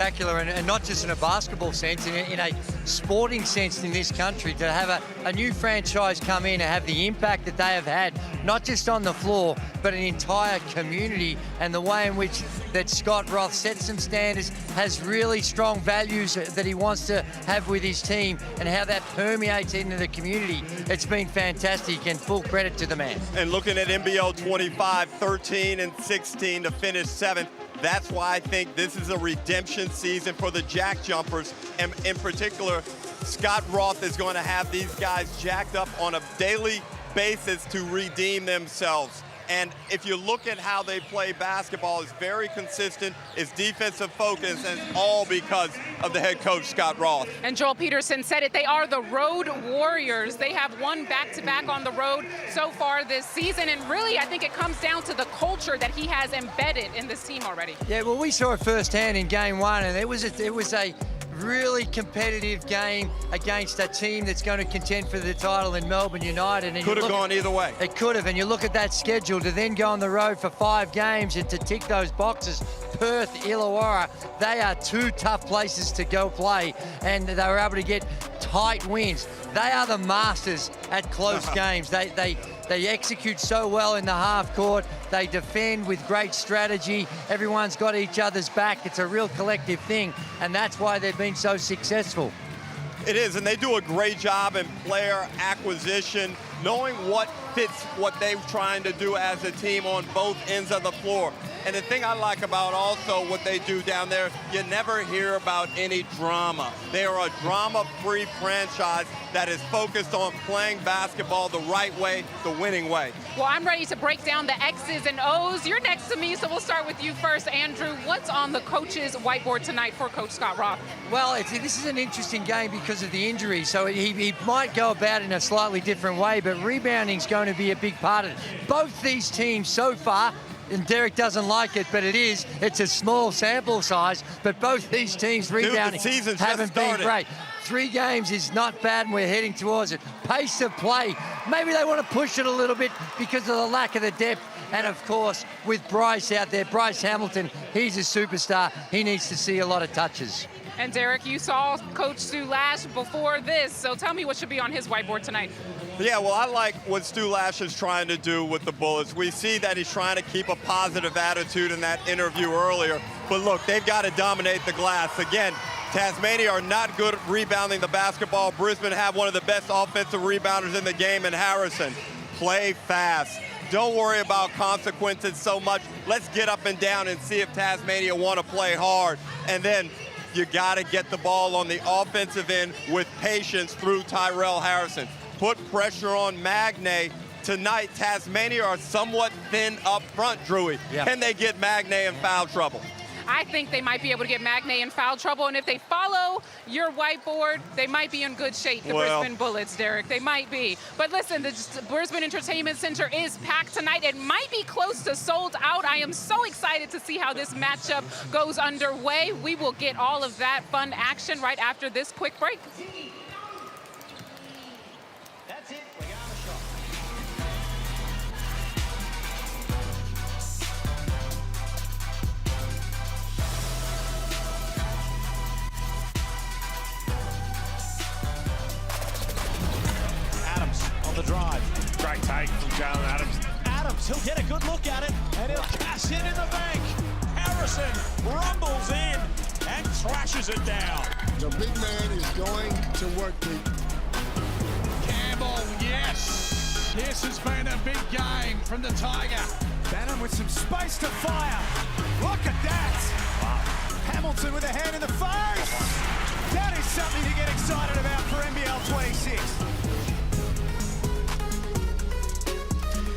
Spectacular, and not just in a basketball sense, in a sporting sense in this country, to have a new franchise come in and have the impact that they have had, not just on the floor, but an entire community, and the way in which that Scott Roth sets some standards, has really strong values that he wants to have with his team, and how that permeates into the community. It's been fantastic, and full credit to the man. And looking at NBL 25, 13 and 16 to finish 7th. That's why I think this is a redemption season for the JackJumpers. And in particular, Scott Roth is going to have these guys jacked up on a daily basis to redeem themselves. And if you look at how they play basketball, it's very consistent, it's defensive focus, and it's all because of the head coach, Scott Roth. And Joel Peterson said it, they are the road warriors. They have won back-to-back on the road so far this season, and really I think it comes down to the culture that he has embedded in this team already. Yeah, well, we saw it firsthand in game 1, and it was a really competitive game against a team that's going to contend for the title in Melbourne United. And could have gone either way. It could have, and you look at that schedule to then go on the road for 5 games and to tick those boxes. Perth, Illawarra, they are 2 tough places to go play, and they were able to get tight wins. They are the masters at close games. They execute so well in the half court. They defend with great strategy. Everyone's got each other's back. It's a real collective thing, and that's why they've been so successful. It is, and they do a great job in player acquisition, knowing what fits what they're trying to do as a team on both ends of the floor. And the thing I like about also what they do down there, you never hear about any drama. They are a drama-free franchise that is focused on playing basketball the right way, the winning way. Well, I'm ready to break down the X's and O's. You're next to me, so we'll start with you first. Andrew, what's on the coach's whiteboard tonight for Coach Scott Roth? Well, this is an interesting game because of the injury, so he might go about it in a slightly different way, but rebounding's going to be a big part of it. Both these teams so far, and Derek doesn't like it, but it's a small sample size, but both these teams rebounding haven't been great. 3 games is not bad, and we're heading towards it. Pace of play, maybe they want to push it a little bit because of the lack of the depth. And of course, with Bryce out there, Bryce Hamilton, he's a superstar. He needs to see a lot of touches. And Derek, you saw Coach Stu Lash before this, so tell me what should be on his whiteboard tonight. Yeah, well, I like what Stu Lash is trying to do with the Bullets. We see that he's trying to keep a positive attitude in that interview earlier. But look, they've got to dominate the glass. Again, Tasmania are not good at rebounding the basketball. Brisbane have one of the best offensive rebounders in the game in Harrison. Play fast. Don't worry about consequences so much. Let's get up and down and see if Tasmania want to play hard. And then you got to get the ball on the offensive end with patience through Tyrell Harrison. Put pressure on Magne. Tonight, Tasmania are somewhat thin up front, Drewy. Yeah. Can they get Magne in foul trouble? I think they might be able to get Magne in foul trouble, and if they follow your whiteboard, they might be in good shape, the Brisbane Bullets, Derek. They might be. But listen, the Brisbane Entertainment Center is packed tonight. It might be close to sold out. I am so excited to see how this matchup goes underway. We will get all of that fun action right after this quick break. That's it. We got a shot. Adams on the drive. Great take from Jalen Adams. Adams, he'll get a good look at it, and he'll cash in the bank. Harrison rumbles in and trashes it down. The big man is going to work, Pete. Campbell, yes. This has been a big game from the Tiger. Bannon with some space to fire. Look at that. Wow. Hamilton with a hand in the face. That is something to get excited about for NBL 26.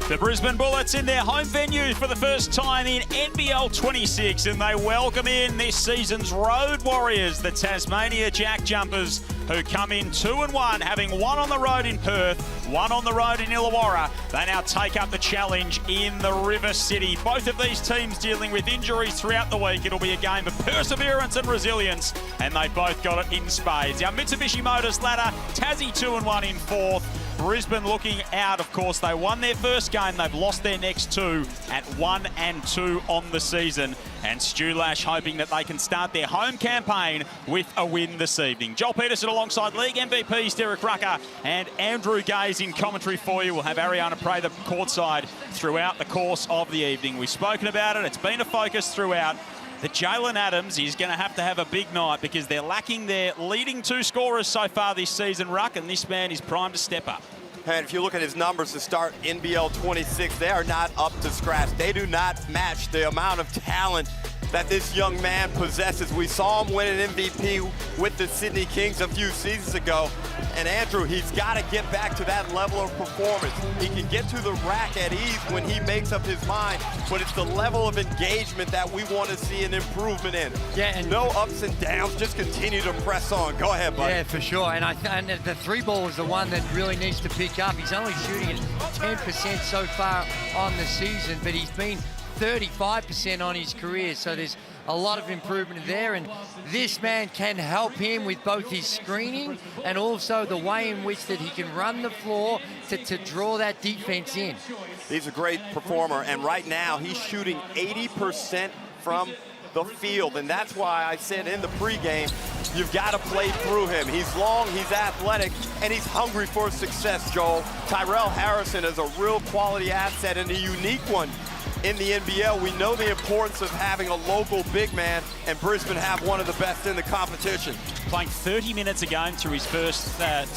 The Brisbane Bullets in their home venue for the first time in NBL 26, and they welcome in this season's road warriors, the Tasmania JackJumpers, who come in 2-1, having one on the road in Perth, one on the road in Illawarra. They now take up the challenge in the River City. Both of these teams dealing with injuries throughout the week. It'll be a game of perseverance and resilience, and they both got it in spades. Our Mitsubishi Motors ladder, Tassie 2-1 in 4th, Brisbane looking out, of course. They won their first game. They've lost their next two at 1-2 on the season. And Stu Lash hoping that they can start their home campaign with a win this evening. Joel Peterson alongside League MVPs Derek Rucker and Andrew Gaze in commentary for you. We'll have Ariana Prather courtside throughout the course of the evening. We've spoken about it. It's been a focus throughout. That Jalen Adams is going to have a big night because they're lacking their leading two scorers so far this season, Ruck, and this man is primed to step up. And if you look at his numbers to start NBL 26, they are not up to scratch. They do not match the amount of talent that this young man possesses. We saw him win an MVP with the Sydney Kings a few seasons ago. And Andrew, he's got to get back to that level of performance. He can get to the rack at ease when he makes up his mind, but it's the level of engagement that we want to see an improvement in. Yeah, and no ups and downs, just continue to press on. Go ahead, buddy. Yeah, for sure. And the three ball is the one that really needs to pick up. He's only shooting at 10% so far on the season, but he's been 35% on his career, so there's a lot of improvement there, and this man can help him with both his screening and also the way in which that he can run the floor to draw that defense in. He's a great performer, and right now he's shooting 80% from the field, and that's why I said in the pregame, you've got to play through him. He's long, he's athletic, and he's hungry for success, Joel. Tyrell Harrison is a real quality asset and a unique one in the NBL. We know the importance of having a local big man, and Brisbane have one of the best in the competition. Playing 30 minutes a game through his first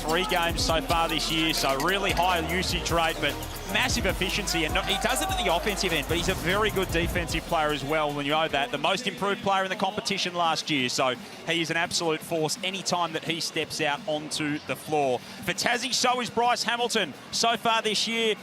3 games so far this year, so really high usage rate, but massive efficiency. And he does it at the offensive end, but he's a very good defensive player as well, when you know that. The most improved player in the competition last year, so he is an absolute force anytime that he steps out onto the floor. For Tassie, so is Bryce Hamilton. So far this year,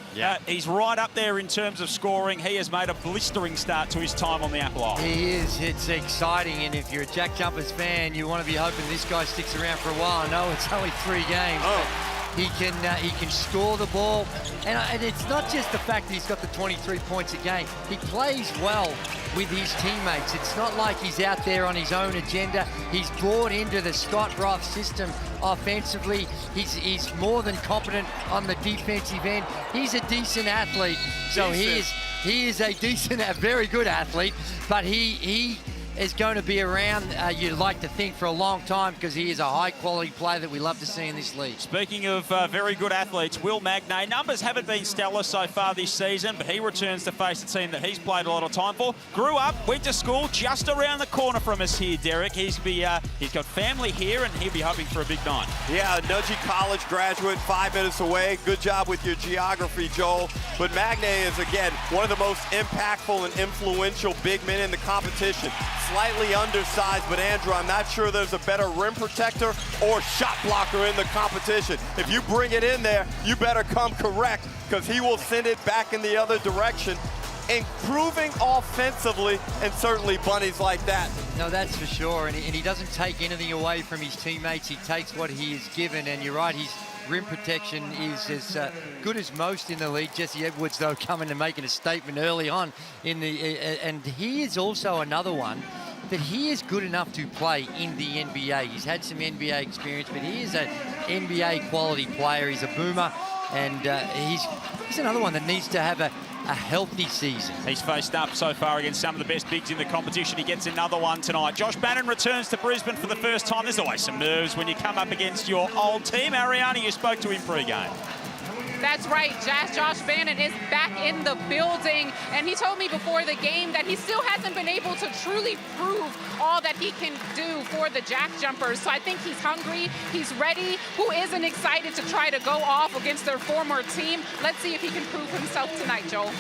he's right up there in terms of scoring. He has made a blistering start to his time on the Apple Isle. He is. It's exciting, and if you're a JackJumpers fan, you want to be hoping this guy sticks around for a while. I know it's only 3 games, but he can score the ball, and it's not just the fact that he's got the 23 points a game. He plays well with his teammates. It's not like he's out there on his own agenda. He's brought into the Scott Roth system offensively. He's more than competent on the defensive end. He's a decent athlete, so he is a very good athlete, but he is going to be around, you'd like to think, for a long time, because he is a high-quality player that we love to see in this league. Speaking of very good athletes, Will Magnay, numbers haven't been stellar so far this season, but he returns to face a team that he's played a lot of time for. Grew up, went to school just around the corner from us here, Derek. He's got family here, and he'll be hoping for a big night. Yeah, Nudgee College graduate, 5 minutes away. Good job with your geography, Joel. But Magnay is, again, one of the most impactful and influential big men in the competition. Slightly undersized, but Andrew, I'm not sure there's a better rim protector or shot blocker in the competition. If you bring it in there, you better come correct, because he will send it back in the other direction. Improving offensively, and certainly bunnies like that. No, that's for sure, and he doesn't take anything away from his teammates. He takes what he is given, and you're right, his rim protection is as good as most in the league. Jesse Edwards, though, coming and making a statement early on in the and he is also another one that he is good enough to play in the NBA. He's had some NBA experience, but he is an NBA quality player. He's a boomer, and he's another one that needs to have a healthy season. He's faced up so far against some of the best bigs in the competition. He gets another one tonight. Josh Bannon returns to Brisbane for the first time. There's always some nerves when you come up against your old team. Ariana, you spoke to him pre-game. That's right, Josh Bannon is back in the building, and he told me before the game that he still hasn't been able to truly prove all that he can do for the JackJumpers. So I think he's hungry, he's ready. Who isn't excited to try to go off against their former team? Let's see if he can prove himself tonight, Joel.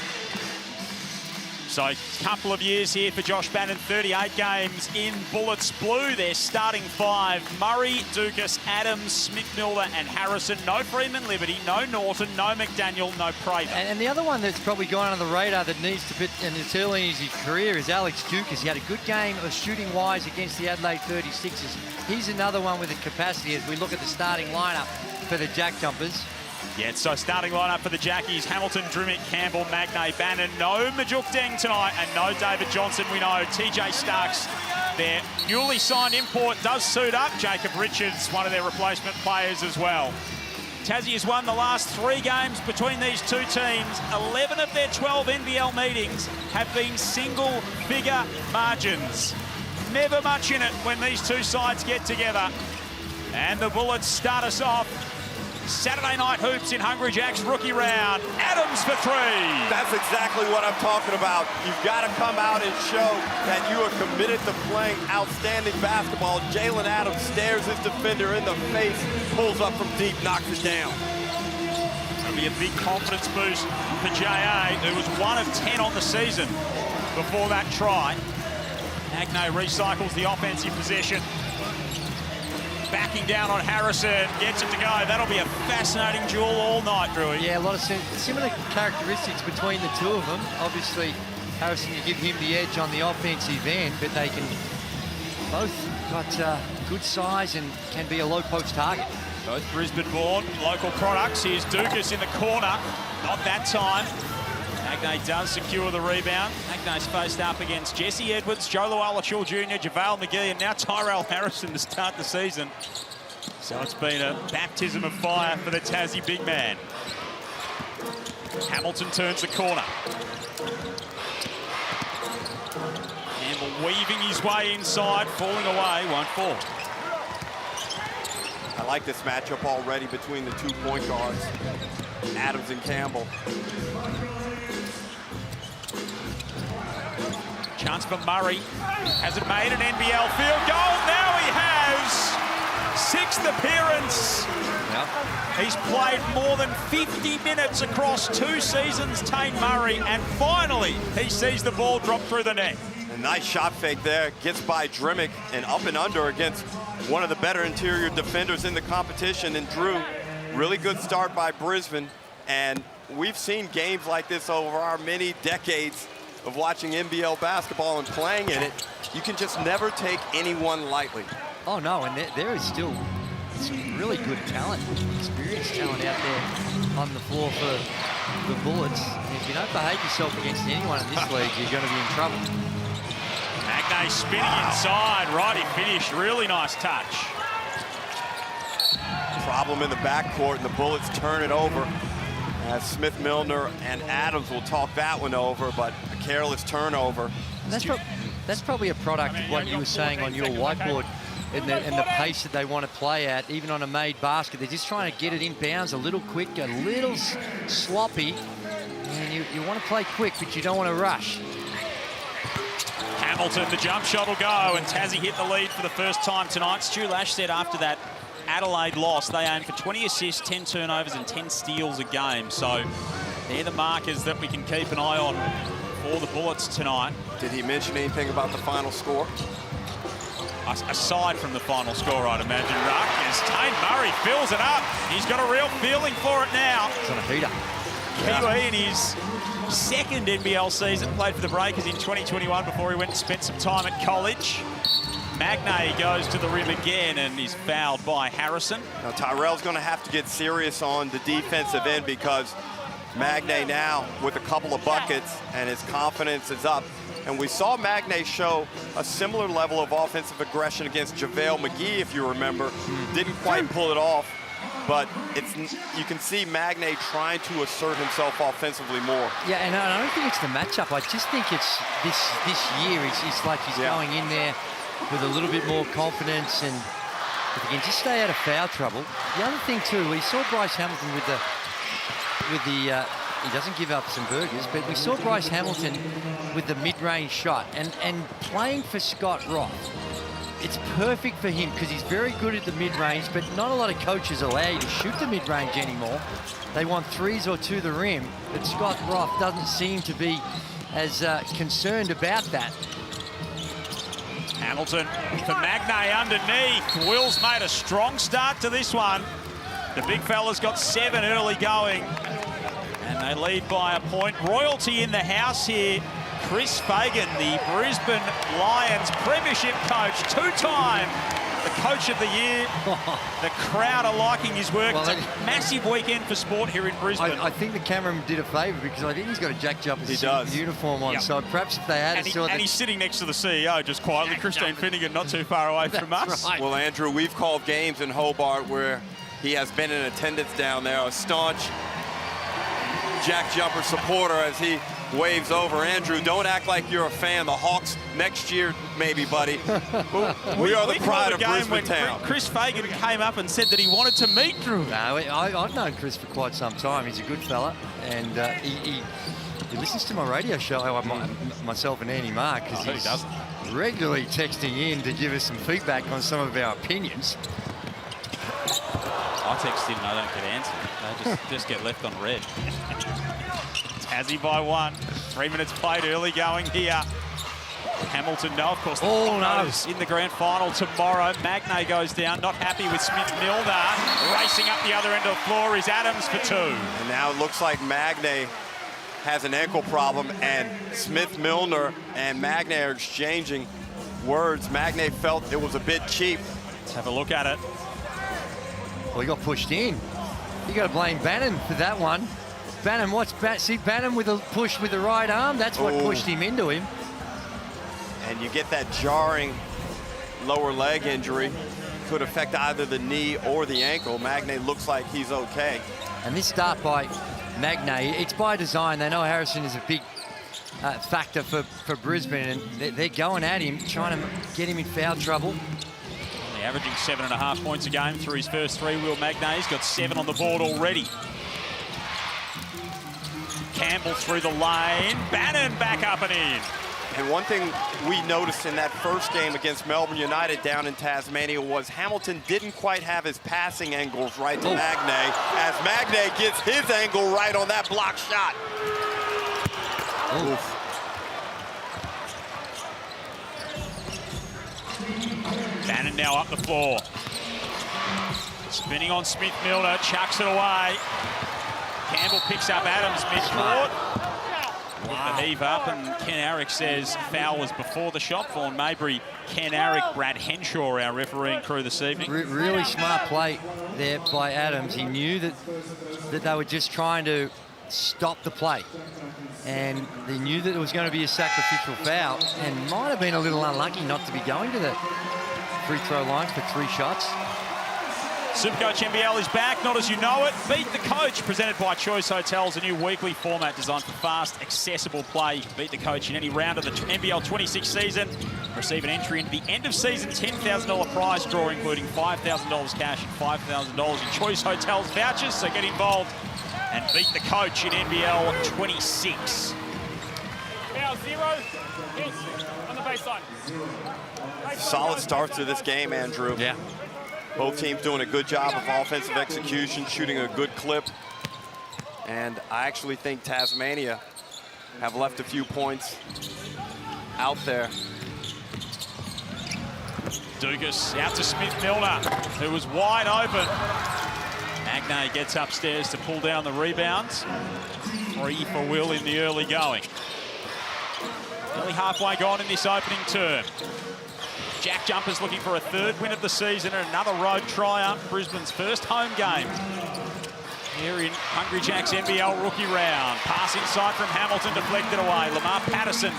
So a couple of years here for Josh Bannon, 38 games in Bullets Blue. Their starting 5, Murray, Dukas, Adams, Smith-Milner and Harrison. No Freeman Liberty, no Norton, no McDaniel, no Prather. And the other one that's probably gone under the radar that needs to fit, and it's early in his career, is Alex Dukas. He had a good game of shooting-wise against the Adelaide 36ers. He's another one with the capacity as we look at the starting lineup for the JackJumpers. Yeah, so starting lineup for the Jackies, Hamilton, Drimmick, Campbell, Magnay, Bannon. No Majuk Deng tonight, and no David Johnson, we know. TJ Starks, their newly signed import, does suit up. Jacob Richards, one of their replacement players as well. Tassie has won the last 3 games between these two teams. 11 of their 12 NBL meetings have been single-figure margins. Never much in it when these two sides get together. And the Bullets start us off. Saturday night hoops in Hungry Jack's rookie round. Adams for 3. That's exactly what I'm talking about. You've got to come out and show that you are committed to playing outstanding basketball. Jalen Adams stares his defender in the face, pulls up from deep, knocks it down. It'll be a big confidence boost for J.A., who was 1 of 10 on the season before that try. Magnay recycles the offensive possession. Backing down on Harrison, gets it to go. That'll be a fascinating duel all night, Drewy. Yeah, a lot of similar characteristics between the two of them. Obviously, Harrison can give him the edge on the offensive end, but they can both got good size and can be a low post target. Both Brisbane-born, local products. Here's Dukas in the corner. Not that time. Magnay does secure the rebound. Magnay's faced up against Jesse Edwards, Joe Luala-Chul Jr., JaVale McGee, and now Tyrell Harrison to start the season. So it's been a baptism of fire for the Tassie big man. Hamilton turns the corner. Campbell weaving his way inside, falling away, won't fall. I like this matchup already between the 2 point guards, Adams and Campbell. Chance for Murray. Hasn't made an NBL field goal. Now he has. 6th appearance. Yep. He's played more than 50 minutes across 2 seasons, Tane Murray, and finally he sees the ball drop through the net. A nice shot fake there. Gets by Drimmick and up and under against one of the better interior defenders in the competition. And Drew, really good start by Brisbane. And we've seen games like this over our many decades of watching NBL basketball and playing in it. You can just never take anyone lightly. Oh, no, and there is still some really good talent, experienced talent out there on the floor for the Bullets. If you don't behave yourself against anyone in this league, you're going to be in trouble. Magnay spinning inside. Righty finish. Really nice touch. Problem in the backcourt, and the Bullets turn it over. As Smith, Milner, and Adams will talk that one over, but a careless turnover. That's probably a product of what you were saying on your whiteboard and the pace that they want to play at, even on a made basket. They're just trying to get it in bounds a little quick, a little sloppy. And you want to play quick, but you don't want to rush. Hamilton, the jump shot will go, and Tassie hit the lead for the first time tonight. Stu Lash said after that Adelaide loss, they aim for 20 assists, 10 turnovers, and 10 steals a game. So they're the markers that we can keep an eye on for the Bullets tonight. Did he mention anything about the final score? Aside from the final score, I'd imagine, Ruck, as Tane Murray fills it up. He's got a real feeling for it now. It's on a heater. Kiwi in his 2nd NBL season, played for the Breakers in 2021 before he went and spent some time at college. Magnay goes to the rim again and is fouled by Harrison. Now Tyrell's going to have to get serious on the defensive end because Magnay now with a couple of buckets and his confidence is up. And we saw Magnay show a similar level of offensive aggression against JaVale McGee, if you remember. Didn't quite pull it off, but you can see Magnay trying to assert himself offensively more. Yeah, and I don't think it's the matchup. I just think it's this year. It's like he's going in there with a little bit more confidence, and if he can just stay out of foul trouble. The other thing too, we saw Bryce Hamilton with the he doesn't give up some burgers, but we saw Bryce Hamilton with the mid-range shot, and playing for Scott Roth. It's perfect for him because he's very good at the mid-range, but not a lot of coaches allow you to shoot the mid-range anymore. They want threes or to the rim, but Scott Roth doesn't seem to be as concerned about that. Hamilton for Magnay underneath. Will's made a strong start to this one. The big fella's got 7 early going, and they lead by a point. Royalty in the house here. Chris Fagan, the Brisbane Lions premiership coach, 2-time the coach of the year. The crowd are liking his work. Well, it's a massive weekend for sport here in Brisbane. I think the cameraman did a favour because I think he's got a JackJumpers uniform on. Yep. So perhaps if they had and he's sitting next to the CEO just quietly. Christine Finnegan not too far away from us. Right. Well, Andrew, we've called games in Hobart where he has been in attendance down there, a staunch JackJumpers supporter as he waves over. Andrew, don't act like you're a fan. The Hawks next year, maybe, buddy. we are the pride of Brisbane town. Chris Fagan came up and said that he wanted to meet Drew. No, I've known Chris for quite some time. He's a good fella, and he listens to my radio show, myself and Andy Mark, because he's regularly texting in to give us some feedback on some of our opinions. I text in and I don't get answered. They just get left on red. Tassie by 1. 3 minutes played, early going here. Hamilton, no, of course. Oh, no. In the grand final tomorrow. Magnay goes down, not happy with Smith-Milner. Racing up the other end of the floor is Adams for 2. And now it looks like Magnay has an ankle problem, and Smith-Milner and Magnay are exchanging words. Magnay felt it was a bit cheap. Let's have a look at it. Well, he got pushed in. You got to blame Bannon for that one. Bannon, see Bannon with a push with the right arm. That's what pushed him into him. And you get that jarring lower leg injury. Could affect either the knee or the ankle. Magnay looks like he's okay. And this start by Magnay, it's by design. They know Harrison is a big factor for Brisbane, and they're going at him, trying to get him in foul trouble. Only averaging 7.5 points a game through his first 3. Will Magnay's got 7 on the board already. Campbell through the lane. Bannon back up and in. And one thing we noticed in that first game against Melbourne United down in Tasmania was Hamilton didn't quite have his passing angles right to Magnay, as Magnay gets his angle right on that block shot. Bannon now up the floor. Spinning on Smith-Milner, chucks it away. Campbell picks up Adams mid-court. The heave up, and Ken Arick says foul was before the shot. Vaughan Maybury, Ken Arick, Brad Henshaw, our refereeing crew this evening. Really smart play there by Adams. He knew that they were just trying to stop the play, and they knew that it was going to be a sacrificial foul, and might have been a little unlucky not to be going to the free throw lines for 3 shots. Supercoach NBL is back, not as you know it. Beat the Coach, presented by Choice Hotels, a new weekly format designed for fast, accessible play. You can beat the Coach in any round of the NBL 26 season. Receive an entry into the end-of-season $10,000 prize draw, including $5,000 cash and $5,000 in Choice Hotels vouchers. So get involved and beat the Coach in NBL 26. Now 0, hits on the baseline. Solid start to this game, Andrew. Yeah. Both teams doing a good job of offensive execution, shooting a good clip. And I actually think Tasmania have left a few points out there. Dugas out to Smith-Milner, who was wide open. Magnay gets upstairs to pull down the rebounds. 3 for Will in the early going. Nearly halfway gone in this opening term. JackJumpers looking for a 3rd win of the season and another road triumph. Brisbane's first home game here in Hungry Jack's NBL rookie round. Pass inside from Hamilton, deflected away. Lamar Patterson,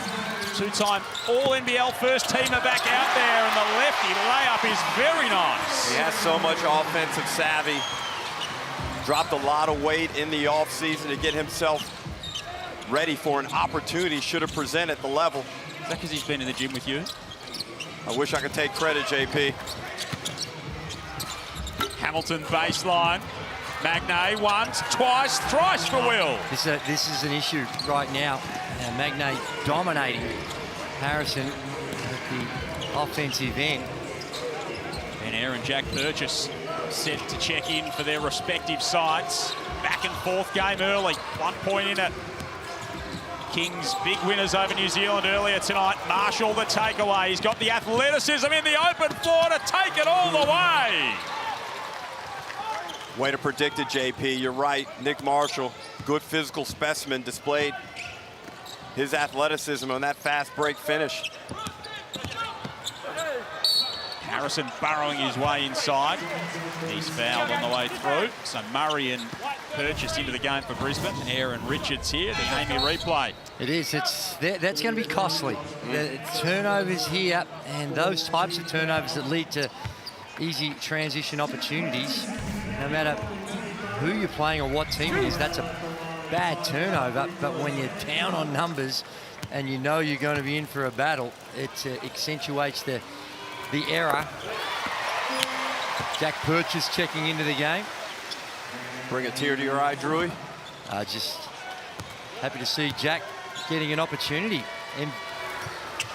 2-time All-NBL first teamer back out there, and the lefty layup is very nice. He has so much offensive savvy. Dropped a lot of weight in the offseason to get himself ready for an opportunity should have presented the level. Is that because he's been in the gym with you? I wish I could take credit, JP. Hamilton baseline. Magnay once, twice, thrice for Will. This is an issue right now. Magnay dominating Harrison at the offensive end. And Aaron Jack Purchase set to check in for their respective sides. Back and forth game early. 1 point in it. Kings big winners over New Zealand earlier tonight. Marshall the takeaway. He's got the athleticism in the open floor to take it all the way. Way to predict it, JP. You're right. Nick Marshall, good physical specimen, displayed his athleticism on that fast break finish. Harrison burrowing his way inside. He's fouled on the way through. So Murray and Purchase into the game for Brisbane. Aaron Richards here, the Amy replay. It is. That's going to be costly. The turnovers here, and those types of turnovers that lead to easy transition opportunities. no matter who you're playing or what team it is, that's a bad turnover. But when you're down on numbers and you know you're going to be in for a battle, it accentuates the error. Jack Purchase checking into the game. Bring a tear to your eye, Drewy. Just happy to see Jack getting an opportunity.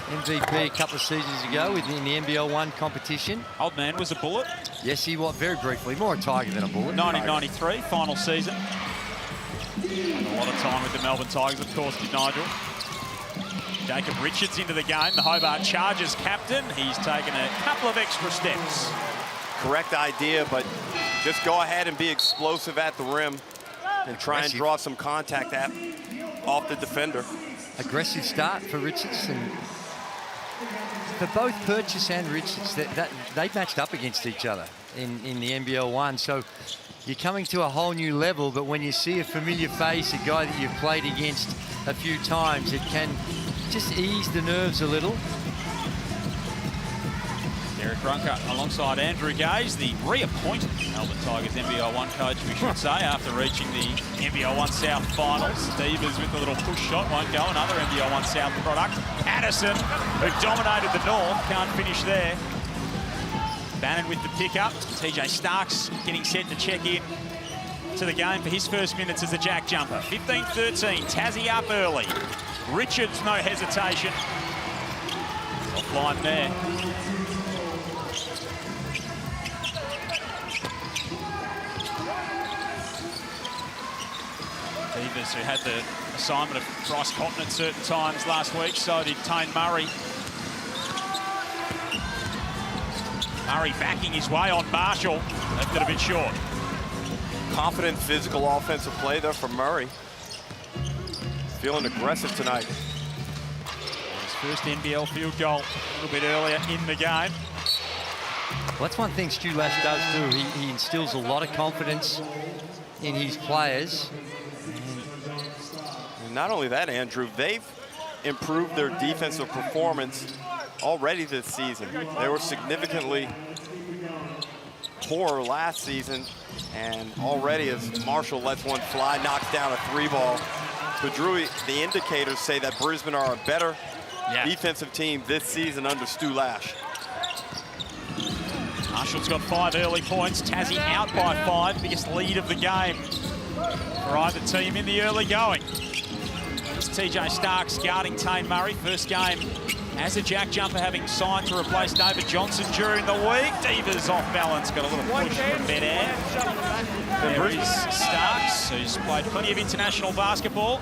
MVP a couple of seasons ago in the NBL1 competition. Old man was a Bullet. Yes, he was, very briefly. More a Tiger than a Bullet. 1993, final season. And a lot of time with the Melbourne Tigers, of course, did Nigel. Jacob Richards into the game, the Hobart Chargers captain. He's taken a couple of extra steps. Correct idea, but just go ahead and be explosive at the rim and try and draw some contact off the defender. Aggressive start for Richards, and for both Purchase and Richards, they matched up against each other in the NBL1. So you're coming to a whole new level, but when you see a familiar face, a guy that you've played against a few times, it can just ease the nerves a little. Derek Runker alongside Andrew Gaze, the reappointed Melbourne Tigers NBL1 coach, we should say, after reaching the NBL1 South finals. Stevens with a little push shot, won't go. Another NBL1 South product. Addison, who dominated the North, can't finish there. Bannon with the pickup. TJ Starks getting set to check in to the game for his first minutes as a Jack Jumper. 15-13, Tassie up early. Richards, no hesitation. Offline there. Davis, who had the assignment of Bryce Cotton at certain times last week, so did Tane Murray. Murray backing his way on Marshall, left it a bit short. Confident physical offensive play there from Murray. Feeling aggressive tonight. His first NBL field goal a little bit earlier in the game. Well, that's one thing Stu Lash does do. He instills a lot of confidence in his players. And not only that, Andrew, they've improved their defensive performance already this season. They were significantly poor last season, and already as Marshall lets one fly, knocks down a 3-ball. But Drew, the indicators say that Brisbane are a better defensive team this season under Stu Lash. Marshall's got 5 early points. Tassie out by 5, biggest lead of the game for either team in the early going. It's TJ Starks guarding Tane Murray. First game as a Jack Jumper, having signed to replace David Johnson during the week. Divas off balance, got a little push from mid-air. There is Starks, who's played plenty of international basketball.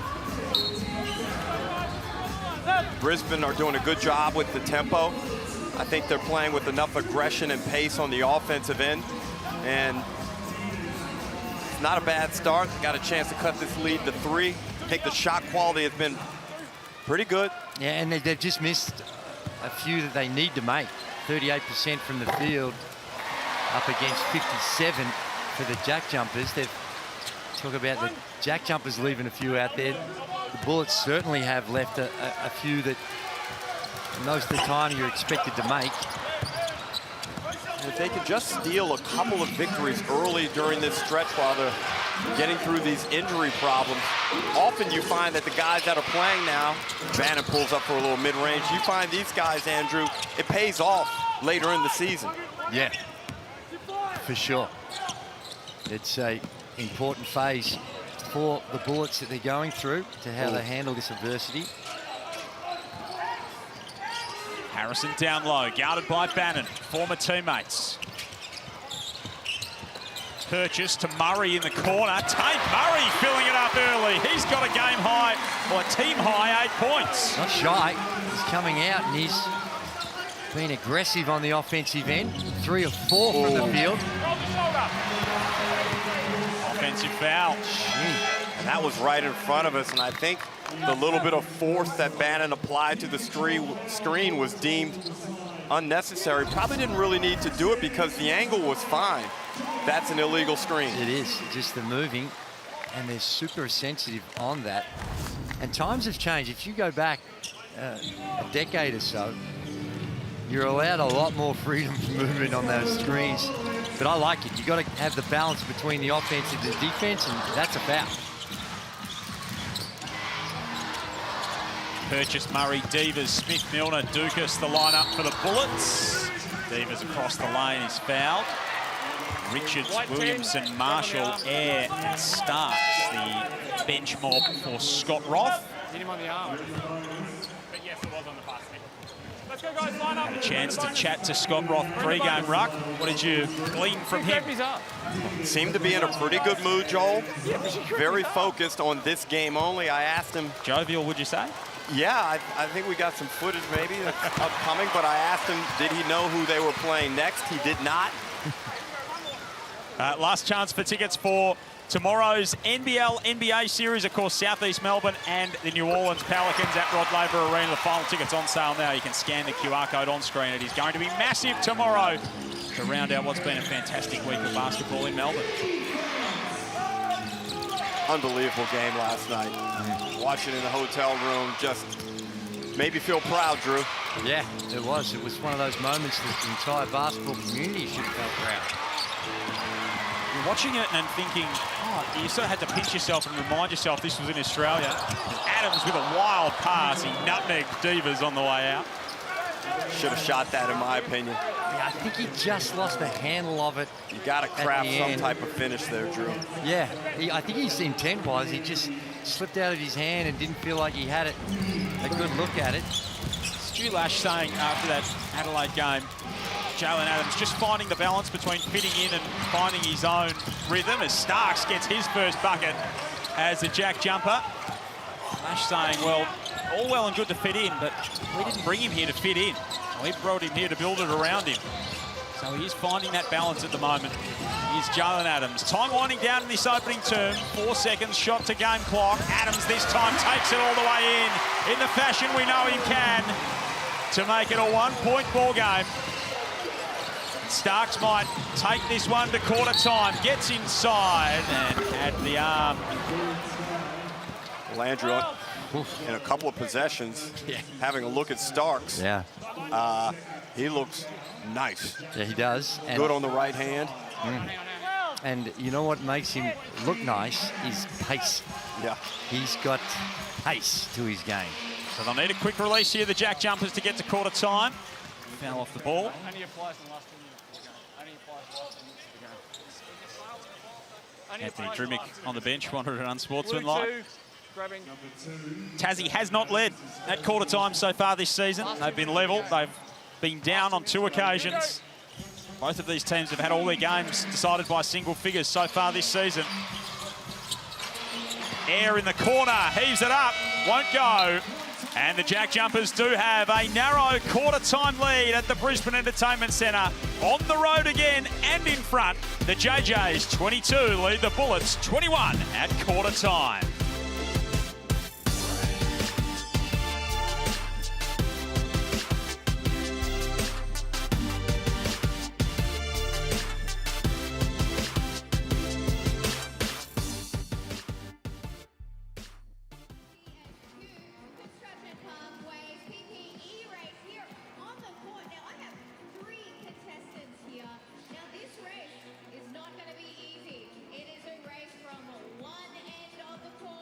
Brisbane are doing a good job with the tempo. I think they're playing with enough aggression and pace on the offensive end. And it's not a bad start. Got a chance to cut this lead to 3. I think the shot quality has been pretty good. Yeah, and they've just missed a few that they need to make. 38% from the field, up against 57 for the Jack Jumpers. They've talk about the Jack Jumpers leaving a few out there. The Bullets certainly have left a few that most of the time you're expected to make. If they could just steal a couple of victories early during this stretch while they're getting through these injury problems, often you find that the guys that are playing now, Bannon pulls up for a little mid-range, you find these guys, Andrew, it pays off later in the season. Yeah, for sure. It's a important phase for the Bullets that they're going through, to how they handle this adversity. Harrison down low, guarded by Bannon, former teammates. Purchase to Murray in the corner. Tane Murray filling it up early. He's got a game high, or a team high, 8 points. Not shy. He's coming out and he's been aggressive on the offensive end. 3 or 4 from the field. Offensive foul. And that was right in front of us, and I think the little bit of force that Bannon applied to the screen was deemed unnecessary. Probably didn't really need to do it because the angle was fine. That's an illegal screen. It is, just the moving, and they're super sensitive on that. And times have changed. If you go back a decade or so, you're allowed a lot more freedom of movement on those screens. But I like it. You got to have the balance between the offense and the defense, and that's a foul. Purchase, Murray, Devers, Smith, Milner, Dukas, the lineup for the Bullets. Devers across the lane is fouled. Richards, Williamson, Marshall, Eyre, and Starks, the bench mob for Scott Roth. Hit him on the arm. But yes, it was on the pass. Let's go, guys. Line up. Had a chance to chat to Scott Roth pre-game, Ruck. What did you glean from him? Seemed to be in a pretty good mood, Joel. Very focused on this game only. I asked him. Jovial, would you say? Yeah, I think we got some footage maybe that's upcoming, but I asked him, did he know who they were playing next? He did not. Last chance for tickets for tomorrow's NBL NBA series. Of course, Southeast Melbourne and the New Orleans Pelicans at Rod Laver Arena. The final tickets on sale now. You can scan the QR code on screen. It is going to be massive tomorrow to round out what's been a fantastic week of basketball in Melbourne. Unbelievable game last night. Watching in the hotel room just made me feel proud, Drew. Yeah, it was. It was one of those moments that the entire basketball community should have felt proud. You're watching it and thinking, oh, you sort of had to pinch yourself and remind yourself this was in Australia. Adams with a wild pass. He nutmegged Devers on the way out. Should have shot that, in my opinion. Yeah, I think he just lost the handle of it. You got to craft some type of finish there, Drew. Yeah, I think his intent was he just slipped out of his hand and didn't feel like he had it. A good look at it. Stu Lash saying after that Adelaide game, Jalen Adams just finding the balance between fitting in and finding his own rhythm as Starks gets his first bucket as a Jack jumper. Lash saying, well, all well and good to fit in, but we didn't bring him here to fit in. We brought him here to build it around him. So he is finding that balance at the moment. Here's Jalen Adams. Time winding down in this opening term. 4 seconds shot to game clock. Adams this time takes it all the way in the fashion we know he can, to make it a one-point ball game. Starks might take this one to quarter time. Gets inside and had the arm. Landry in a couple of possessions, having a look at Starks. Yeah. He looks nice. Yeah, he does. And good on the right hand. And you know what makes him look nice is pace. Yeah. He's got pace to his game. So they'll need a quick release here, the Jack Jumpers, to get to quarter time. Foul off the ball. Anthony Drimmick on the bench wanted an unsportsmanlike. Tassie has not led at quarter time so far this season. They've been level. They've been down on 2 occasions. Both of these teams have had all their games decided by single figures so far this season. Eyre in the corner, heaves it up, won't go. And the Jack Jumpers do have a narrow quarter-time lead at the Brisbane Entertainment Centre. On the road again and in front. The JJs 22 lead the Bullets 21 at quarter time. Not going to be easy. It is a race from one end of the court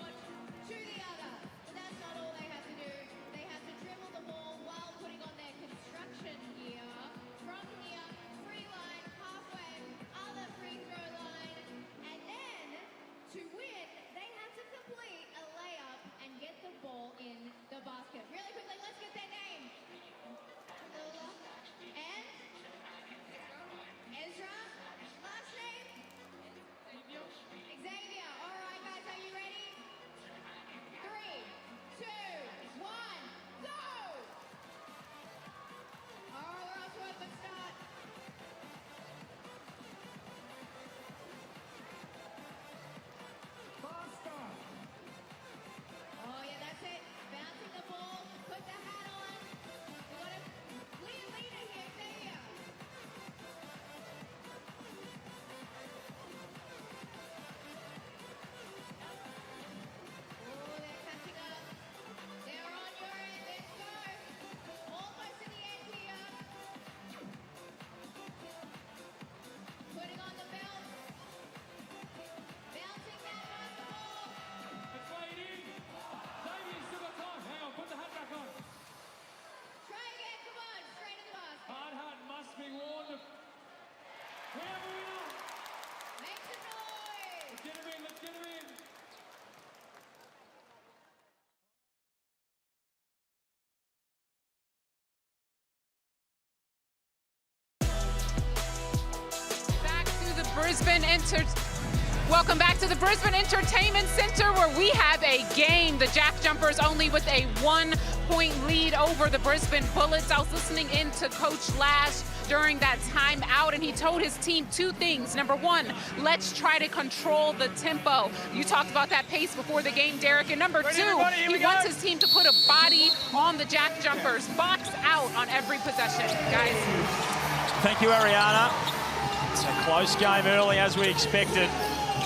Welcome back to the Brisbane Entertainment Center, where we have a game. The JackJumpers only with a 1-point lead over the Brisbane Bullets. I was listening in to Coach Lash during that timeout, and he told his team two things. Number one, let's try to control the tempo. You talked about that pace before the game, Derek. And number two, he wants his team to put a body on the JackJumpers. Box out on every possession, guys. Thank you, Ariana. It's a close game early, as we expected.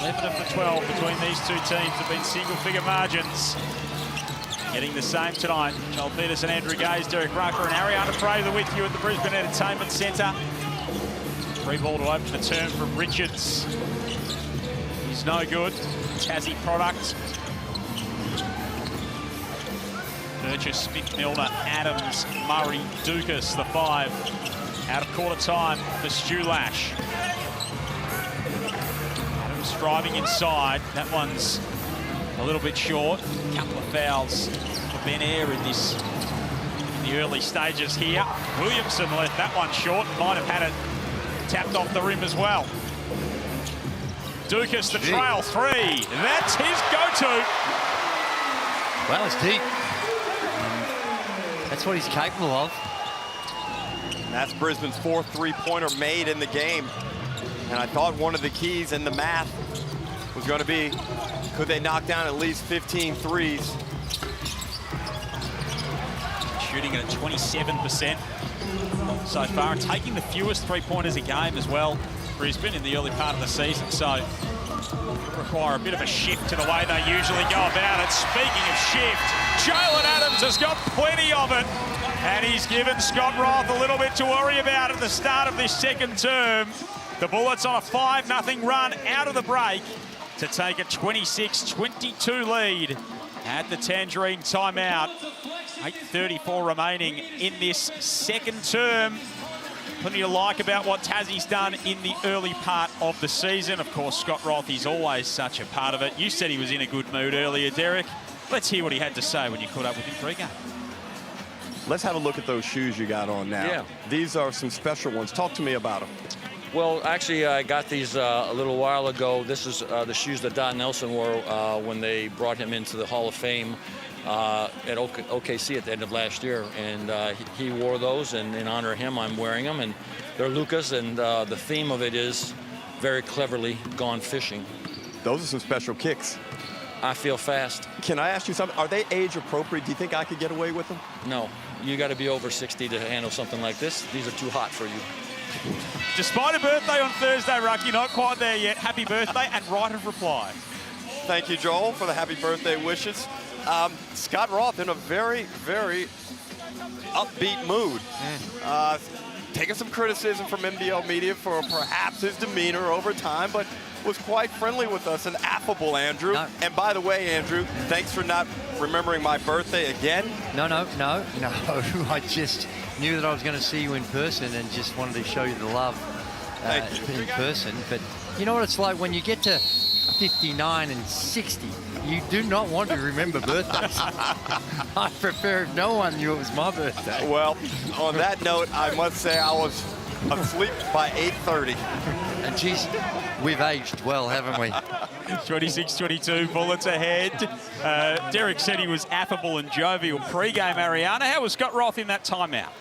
11 of the 12 between these two teams have been single-figure margins. Getting the same tonight. Joel Peterson, Andrew Gaze, Derek Rucker, and Ariana Fraser with you at the Brisbane Entertainment Centre. Free ball to open the turn from Richards. He's no good. Tassie product. Burgess, Smith, Milner, Adams, Murray, Dukas, the 5. Out of quarter time for Stu Lash. Adams driving inside. That one's a little bit short. A couple of fouls for Ben Eyre in the early stages here. Williamson left that one short. Might have had it tapped off the rim as well. Dukas, the trail 3. That's his go-to. Well, it's deep. That's what he's capable of. That's Brisbane's 4th three-pointer made in the game. And I thought one of the keys in the math was going to be, could they knock down at least 15 threes? Shooting at 27% so far, and taking the fewest three-pointers a game as well, Brisbane, in the early part of the season. So it will require a bit of a shift to the way they usually go about it. Speaking of shift, Jalen Adams has got plenty of it. And he's given Scott Roth a little bit to worry about at the start of this second term. The Bullets on a 5-0 run out of the break to take a 26-22 lead at the Tangerine timeout. 8:34 remaining in this second term. Plenty to like about what Tassie's done in the early part of the season. Of course, Scott Roth is always such a part of it. You said he was in a good mood earlier, Derek. Let's hear what he had to say when you caught up with him pre-game. Let's have a look at those shoes you got on now. Yeah. These are some special ones. Talk to me about them. Well, actually, I got these a little while ago. This is the shoes that Don Nelson wore when they brought him into the Hall of Fame at OKC at the end of last year. And he wore those, and in honor of him, I'm wearing them. And they're Lucas, and the theme of it is very cleverly gone fishing. Those are some special kicks. I feel fast. Can I ask you something? Are they age appropriate? Do you think I could get away with them? No, you got to be over 60 to handle something like this. These are too hot for you. Despite a birthday on Thursday, Rucky, not quite there yet. Happy birthday, and right of reply. Thank you, Joel, for the happy birthday wishes. Scott Roth in a very, very upbeat mood. Taking some criticism from NBL media for perhaps his demeanor over time, but was quite friendly with us and affable, Andrew. No. And by the way, Andrew, thanks for not remembering my birthday again. No. I just knew that I was going to see you in person and just wanted to show you the love in person. But you know what it's like when you get to 59 and 60, you do not want to remember birthdays. I prefer if no one knew it was my birthday. Well, on that note, I must say I was asleep by 8:30. And geez, we've aged well, haven't we? 26-22, Bullets ahead. Derek said he was affable and jovial pre-game, Ariana. How was Scott Roth in that timeout?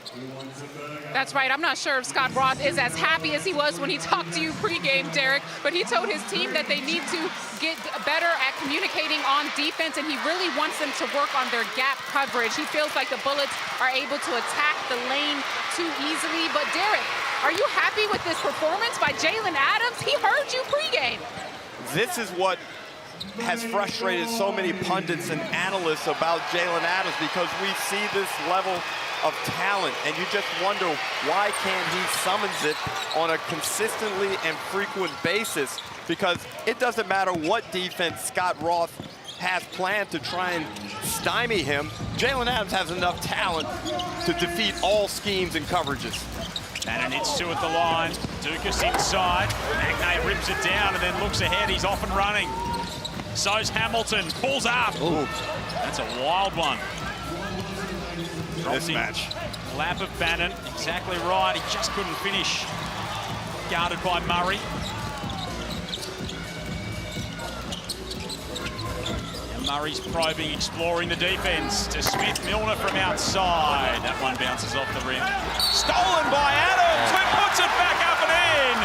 That's right. I'm not sure if Scott Roth is as happy as he was when he talked to you pregame, Derek, but he told his team that they need to get better at communicating on defense, and he really wants them to work on their gap coverage. He feels like the Bullets are able to attack the lane too easily. But Derek, are you happy with this performance by Jalen Adams? He heard you pregame. This is what has frustrated so many pundits and analysts about Jalen Adams, because we see this level of talent, and you just wonder why can't he summons it on a consistently and frequent basis, because it doesn't matter what defense Scott Roth has planned to try and stymie him. Jalen Adams has enough talent to defeat all schemes and coverages. And hits two at the line. Dukas inside. Magnay rips it down and then looks ahead. He's off and running. So's Hamilton. Pulls up. Ooh. That's a wild one. This match. Lap of Bannon. Exactly right. He just couldn't finish. Guarded by Murray. Murray's probing, exploring the defense to Smith-Milner from outside. That one bounces off the rim. Stolen by Adams, who puts it back up and in.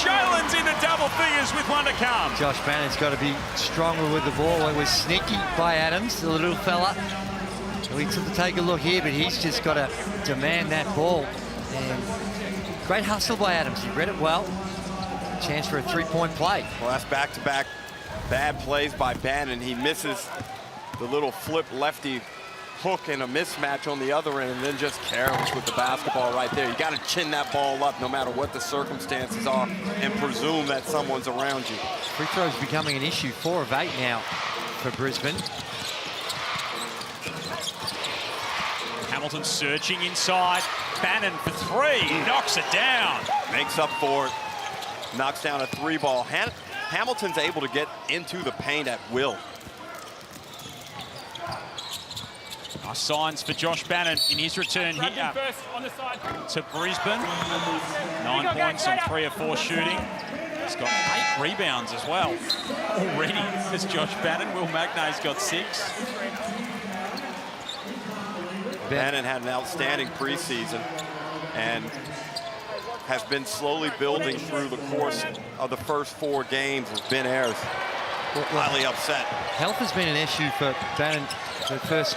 Jalen's into double figures with one to come. Josh Bannon's got to be stronger with the ball. It was sneaky by Adams, the little fella. We took to take a look here, but he's just got to demand that ball. And great hustle by Adams. He read it well. Chance for a three-point play. Well, that's back-to-back bad plays by Bannon. He misses the little flip lefty hook and a mismatch on the other end, and then just careless with the basketball right there. You got to chin that ball up no matter what the circumstances are and presume that someone's around you. Free throws becoming an issue. 4 of 8 now for Brisbane. Hamilton searching inside. Bannon for 3, knocks it down. Makes up for it. Knocks down a 3 ball. Hamilton's able to get into the paint at will. Nice signs for Josh Bannon in his return here First on the side. to Brisbane. 9 points on 3 of 4 shooting. He's got 8 rebounds as well already as Josh Bannon. Will Magnay's got 6. Bannon had an outstanding preseason and has been slowly building through the course of the first 4 games with Ben Ayers highly upset. Health has been an issue for Bannon for the first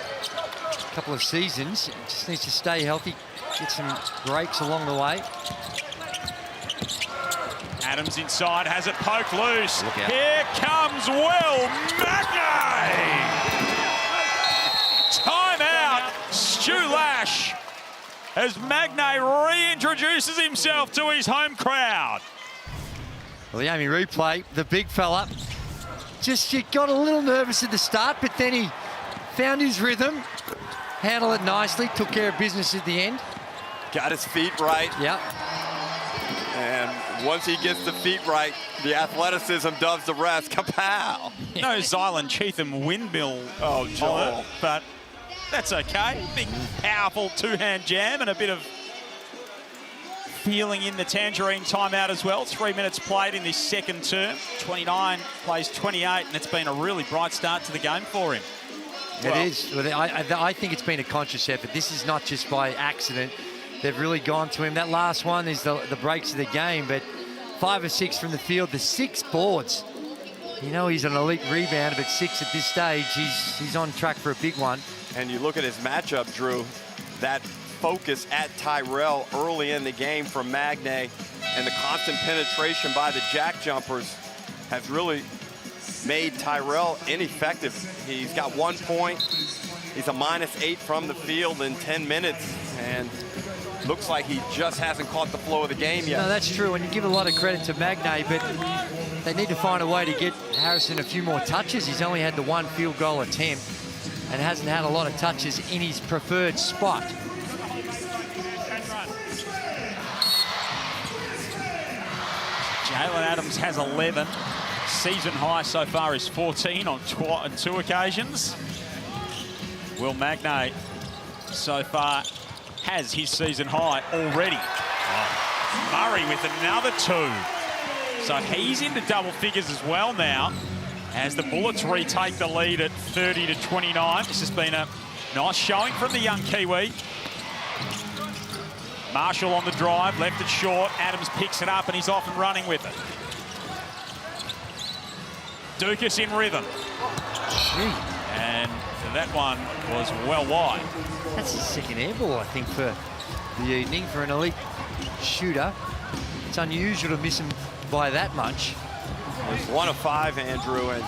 couple of seasons. He just needs to stay healthy, get some breaks along the way. Adams inside, has it poked loose. Here comes Will Magnay! Timeout, Stu Lash, as Magnay reintroduces himself to his home crowd. Well, the Amy replay, the big fella, he got a little nervous at the start, but then he found his rhythm, handled it nicely, took care of business at the end. Got his feet right. Yep. And once he gets the feet right, the athleticism does the rest. Kapow! No Zylan Cheatham windmill on it, but that's okay. Big, powerful two-hand jam and a bit of feeling in the Tangerine timeout as well. 3 minutes played in this second term. 29 plays 28, and it's been a really bright start to the game for him. It is. I think it's been a conscious effort. This is not just by accident. They've really gone to him. That last one is the breaks of the game, but 5 of 6 from the field, the 6 boards. You know he's an elite rebounder, but 6 at this stage, he's on track for a big one. And you look at his matchup, Drew, that focus at Tyrell early in the game from Magnay and the constant penetration by the JackJumpers has really made Tyrell ineffective. He's got 1 point. He's a -8 from the field in 10 minutes, and looks like he just hasn't caught the flow of the game yet. No, that's true, and you give a lot of credit to Magnay, but they need to find a way to get Harrison a few more touches. He's only had the 1 field goal attempt and hasn't had a lot of touches in his preferred spot. Jalen Adams has 11. Season high so far is 14 on 2 occasions. Will Magnay so far has his season high already. Murray with another 2. So he's into double figures as well now, as the Bullets retake the lead at 30-29. This has been a nice showing from the young Kiwi. Marshall on the drive, left it short. Adams picks it up and he's off and running with it. Dukas in rhythm. And that one was well wide. That's his second air ball, I think, for the evening for an elite shooter. It's unusual to miss him by that much. It was 1 of 5, Andrew, and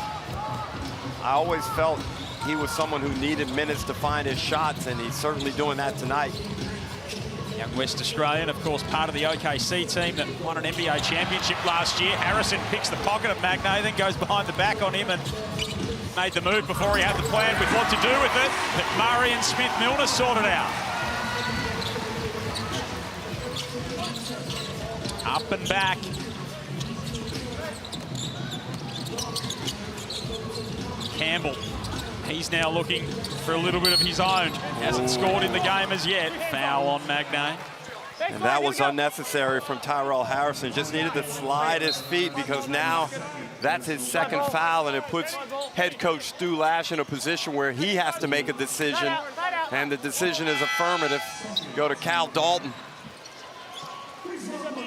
I always felt he was someone who needed minutes to find his shots, and he's certainly doing that tonight. Young West Australian, of course, part of the OKC team that won an NBA championship last year. Harrison picks the pocket of Magnay, then goes behind the back on him and made the move before he had the plan with what to do with it. But Murray and Smith-Milner sorted out. Up and back. Campbell. He's now looking for a little bit of his own. Hasn't scored in the game as yet. Foul on Magnay. And that was unnecessary from Tyrell Harrison. Just needed to slide his feet because now that's his second foul, and it puts head coach Stu Lash in a position where he has to make a decision, and the decision is affirmative. Go to Cal Dalton.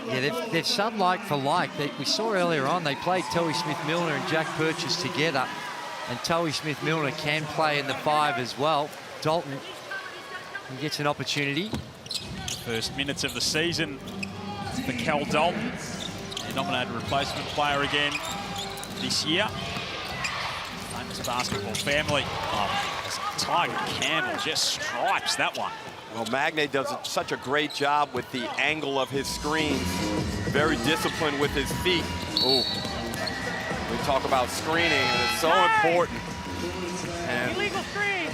Yeah, they've subbed like for like. We saw earlier on they played Towie Smith-Milner and Jack Purchase together, and Towie Smith-Milner can play in the 5 as well. Dalton, he gets an opportunity. First minutes of the season for Cal Dalton, a nominated replacement player again this year. Famous basketball family. Oh, Tiger Campbell just stripes that one. Well, Magne does such a great job with the angle of his screens. Very disciplined with his feet. Oh, we talk about screening, and it's so important. And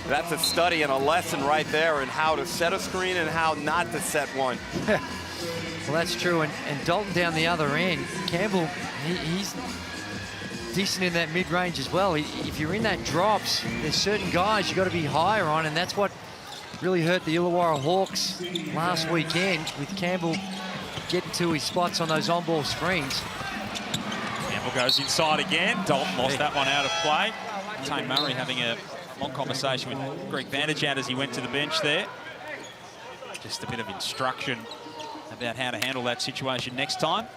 that's a study and a lesson right there in how to set a screen and how not to set one. Well, that's true. And Dalton down the other end, Campbell, he's decent in that mid-range as well. If you're in that drops, there's certain guys you've got to be higher on, and that's what really hurt the Illawarra Hawks last weekend with Campbell getting to his spots on those on-ball screens. Campbell goes inside again. Dalton lost that one out of play. Tane Murray having a long conversation with Greg Vanderjagt as he went to the bench there. Just a bit of instruction about how to handle that situation next time.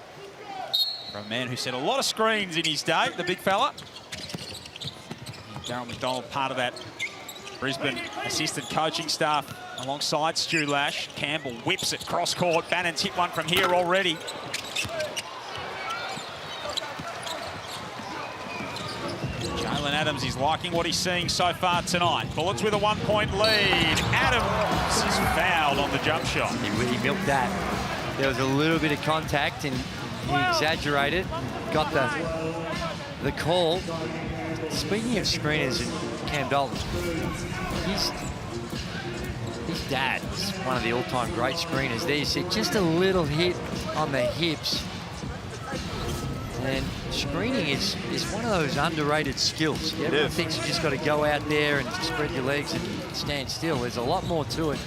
For a man who set a lot of screens in his day, the big fella. Darryl McDonald, part of that Brisbane assistant coaching staff alongside Stu Lash. Campbell whips it cross court. Bannon's hit one from here already. Jalen Adams is liking what he's seeing so far tonight. Bullets with a 1-point lead. Adams is fouled on the jump shot. He milked that. There was a little bit of contact and he exaggerated, got the call. Speaking of screeners and Cam Dalton, his dad is one of the all-time great screeners. There you see just a little hit on the hips. And screening is one of those underrated skills. Everyone thinks you just got to go out there and spread your legs and stand still. There's a lot more to it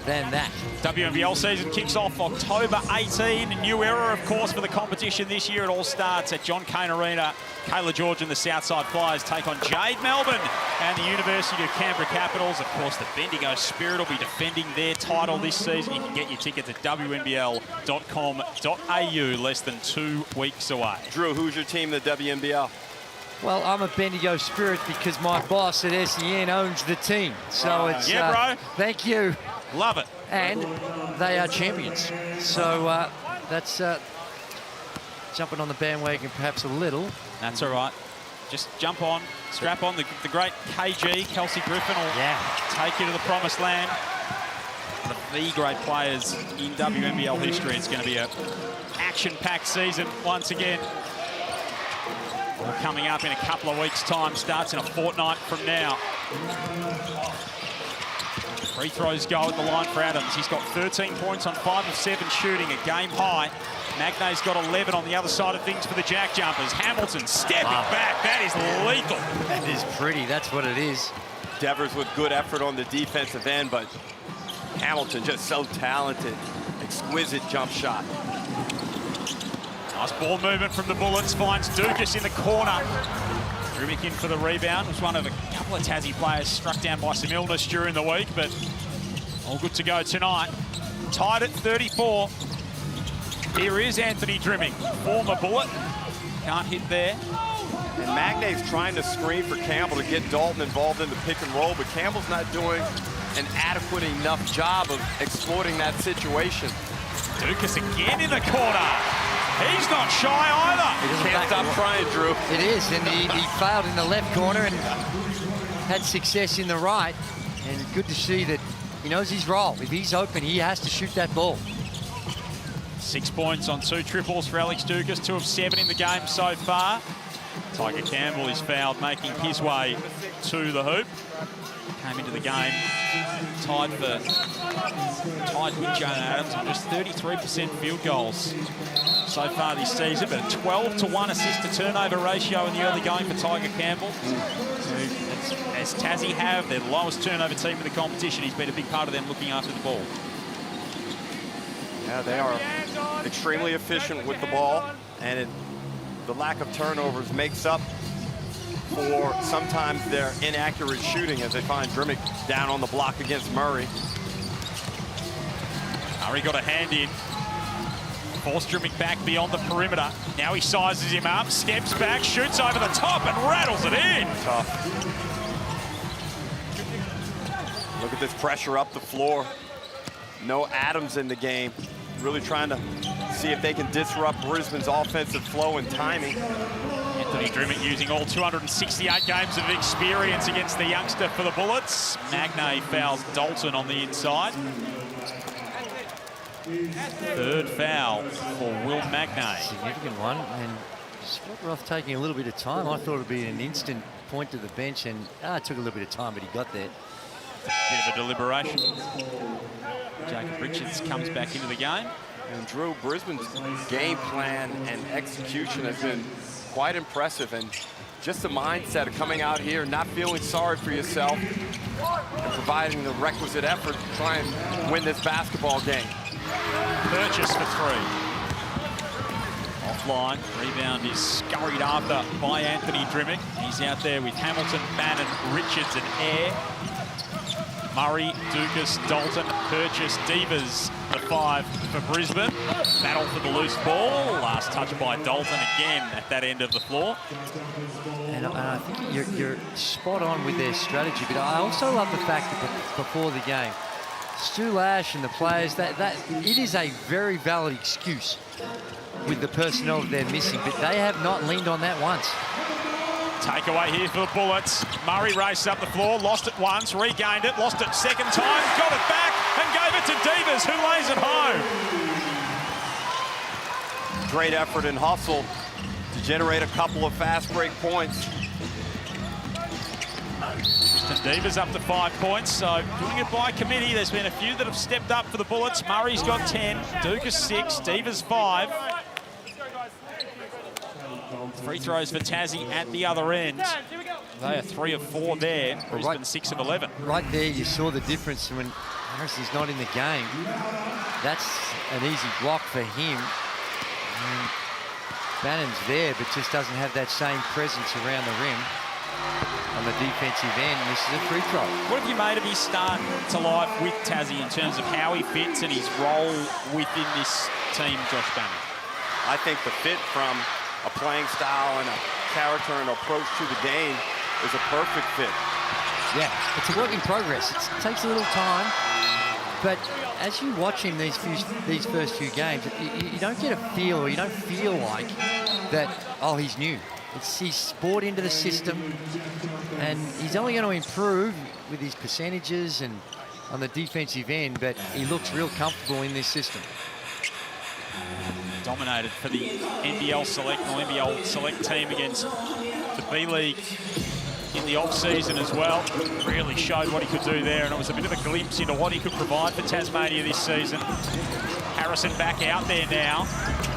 than that. WNBL season kicks off October 18. A new era, of course, for the competition this year. It all starts at John Cain Arena. Kayla George and the Southside Flyers take on Jade Melbourne and the University of Canberra Capitals. Of course, the Bendigo Spirit will be defending their title this season. You can get your tickets at WNBL.com.au, less than 2 weeks away. Drew, who's your team in the WNBL? Well, I'm a Bendigo Spirit because my boss at SEN owns the team. So it's... Yeah, bro. Thank you. Love it. And they are champions. So that's jumping on the bandwagon perhaps a little. That's all right. Just jump on, strap on. The great KG, Kelsey Griffin, will take you to the promised land. One of the great players in WNBL history. It's going to be an action-packed season once again. All coming up in a couple of weeks' time. Starts in a fortnight from now. Free throws go at the line for Adams. He's got 13 points on 5 of 7 shooting, a game high. Magne's got 11 on the other side of things for the JackJumpers. Hamilton stepping back. That is lethal. That is pretty. That's what it is. Devers with good effort on the defensive end, but Hamilton just so talented. Exquisite jump shot. Nice ball movement from the Bullets. Finds Dukas in the corner. Rubick in for the rebound. Was one of a couple of Tassie players struck down by some illness during the week, but all good to go tonight. Tied at 34. Here is Anthony Drimming, former Bullet. Can't hit there. And Magne's trying to screen for Campbell to get Dalton involved in the pick and roll, but Campbell's not doing an adequate enough job of exploiting that situation. Dukas again in the corner. He's not shy either. Can't stop trying, Drew. It is, and he failed in the left corner and had success in the right. And good to see that he knows his role. If he's open, he has to shoot that ball. 6 points on 2 triples for Alex Dukas, 2 of 7 in the game so far. Tiger Campbell is fouled, making his way to the hoop. Came into the game tied with Jane Adams on just 33% field goals so far this season, but a 12-to-1 assist-to-turnover ratio in the early going for Tiger Campbell. As Tassie have, they're the lowest turnover team in the competition. He's been a big part of them looking after the ball. Yeah, they are extremely efficient with the ball, and the lack of turnovers makes up for sometimes their inaccurate shooting as they find Drimmick down on the block against Murray. Murray got a hand in. Forced Drimmick back beyond the perimeter. Now he sizes him up, steps back, shoots over the top and rattles it in. Tough. Look at this pressure up the floor. No Adams in the game. Really trying to see if they can disrupt Brisbane's offensive flow and timing. Anthony Drimmick using all 268 games of experience against the youngster for the Bullets. Magnay fouls Dalton on the inside. Third foul for Will Magnay. Significant one, and Scott Roth taking a little bit of time. I thought it would be an instant point to the bench, and it took a little bit of time, but he got there. Bit of a deliberation. Jacob Richards comes back into the game. And Drew, Brisbane's game plan and execution has been quite impressive, and just the mindset of coming out here, not feeling sorry for yourself, and providing the requisite effort to try and win this basketball game. Purchase for three. Offline, rebound is scurried after by Anthony Drimmick. He's out there with Hamilton, Bannon, Richards and Air. Murray, Dukas, Dalton, Purchase, Divas, the 5 for Brisbane. Battle for the loose ball. Last touch by Dalton again at that end of the floor. And I think you're spot on with their strategy, but I also love the fact that before the game, Stu Lash and the players, that it is a very valid excuse with the personnel that they're missing, but they have not leaned on that once. Takeaway here for the Bullets. Murray raced up the floor, lost it once, regained it, lost it second time, got it back and gave it to Divas, who lays it home. Great effort and hustle to generate a couple of fast break points. Divas up to 5 points, so doing it by committee. There's been a few that have stepped up for the Bullets. Murray's got 10, Dukas 6, Divas 5. Free throws for Tassie at the other end. They are 3 of 4 there. Brisbane 6 of 11. Right there, you saw the difference when Harrison's not in the game. That's an easy block for him. And Bannon's there, but just doesn't have that same presence around the rim on the defensive end. This is a free throw. What have you made of his start to life with Tassie in terms of how he fits and his role within this team, Josh Bannon? I think the fit from a playing style and a character and approach to the game is a perfect fit. Yeah, it's a work in progress. It takes a little time, but as you watch him these first few games, you don't get a feel, or you don't feel like that, oh, he's new. He's bought into the system, and he's only going to improve with his percentages and on the defensive end, but he looks real comfortable in this system. Dominated for the NBL Select or NBL Select team against the B-League in the off-season as well. Really showed what he could do there, and it was a bit of a glimpse into what he could provide for Tasmania this season. Harrison back out there now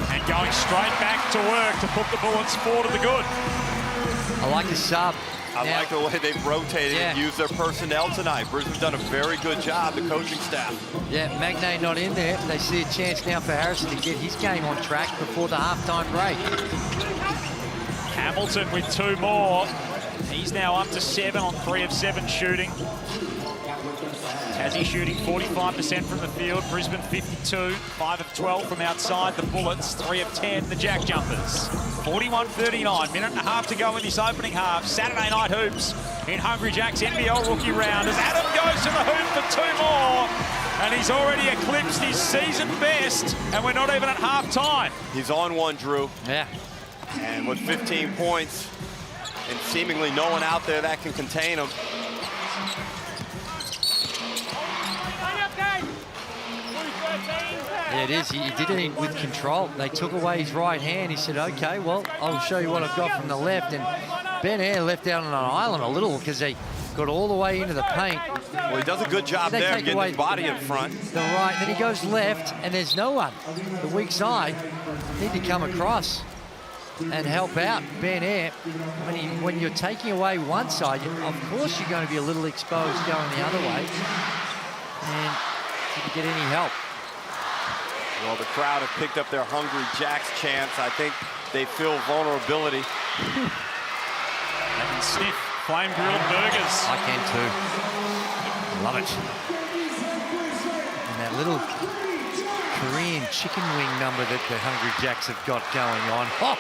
and going straight back to work to put the Bullets 4 to the good. I like the sub. I like the way they've rotated and used their personnel tonight. Brisbane's done a very good job, the coaching staff. Yeah, Magnay not in there. They see a chance now for Harrison to get his game on track before the halftime break. Hamilton with 2 more. He's now up to 7 on 3 of 7 shooting. Tassie shooting 45% from the field. Brisbane 52, 5 of 12 from outside. The Bullets 3 of 10. The JackJumpers 41-39. Minute and a half to go in this opening half. Saturday night hoops in Hungry Jack's NBL rookie round as Adam goes to the hoop for 2 more. And he's already eclipsed his season best, and we're not even at half time. He's on one, Drew. Yeah. And with 15 points and seemingly no one out there that can contain him. Yeah, it is. He did it with control. They took away his right hand. He said, okay, well, I'll show you what I've got from the left. And Ben Air left out on an island a little because they got all the way into the paint. Well, he does a good job there getting his body in front. The right, then he goes left, and there's no one. The weak side need to come across and help out Ben Air. When you're taking away one side, of course you're going to be a little exposed going the other way. And you can get any help. Well, the crowd have picked up their Hungry Jacks chants. I think they feel vulnerability. They can sniff flame-grilled burgers. I can too. Love it. And that little Korean chicken wing number that the Hungry Jacks have got going on. Oh!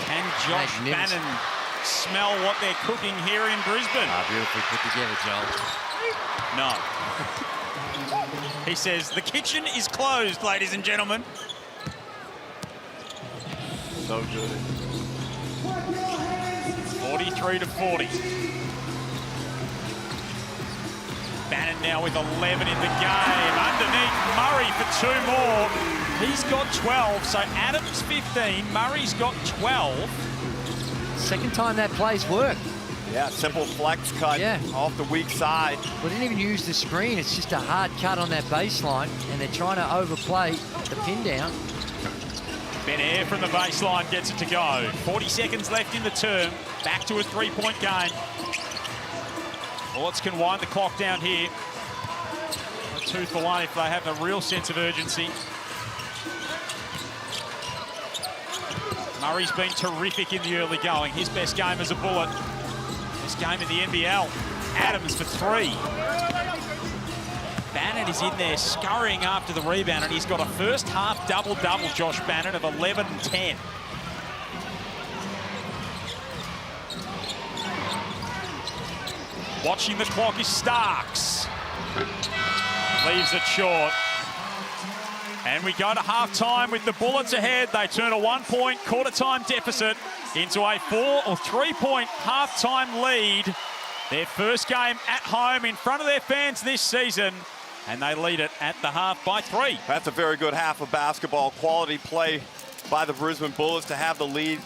Can Josh Bannon smell what they're cooking here in Brisbane? Beautifully put together, Joel. No. He says, the kitchen is closed, ladies and gentlemen. So good. 43-40. Bannon now with 11 in the game. Underneath, Murray for 2 more. He's got 12, so Adams 15, Murray's got 12. Second time that play's worked. Yeah, simple flex cut off the weak side. We didn't even use the screen. It's just a hard cut on that baseline, and they're trying to overplay the pin down. Ben Air from the baseline gets it to go. 40 seconds left in the term. Back to a 3-point game. Bullets can wind the clock down here. A 2 for 1 if they have a real sense of urgency. Murray's been terrific in the early going. His best game as a Bullet. Best game in the NBL. Adams for 3. Bannon is in there scurrying after the rebound, and he's got a first half double-double, Josh Bannon, of 11 and 10. Watching the clock is Starks. Leaves it short. And we go to half-time with the Bullets ahead. They turn a 1-point quarter-time deficit into a 4- or 3-point half-time lead. Their first game at home in front of their fans this season. And they lead it at the half by 3. That's a very good half of basketball. Quality play by the Brisbane Bullets to have the lead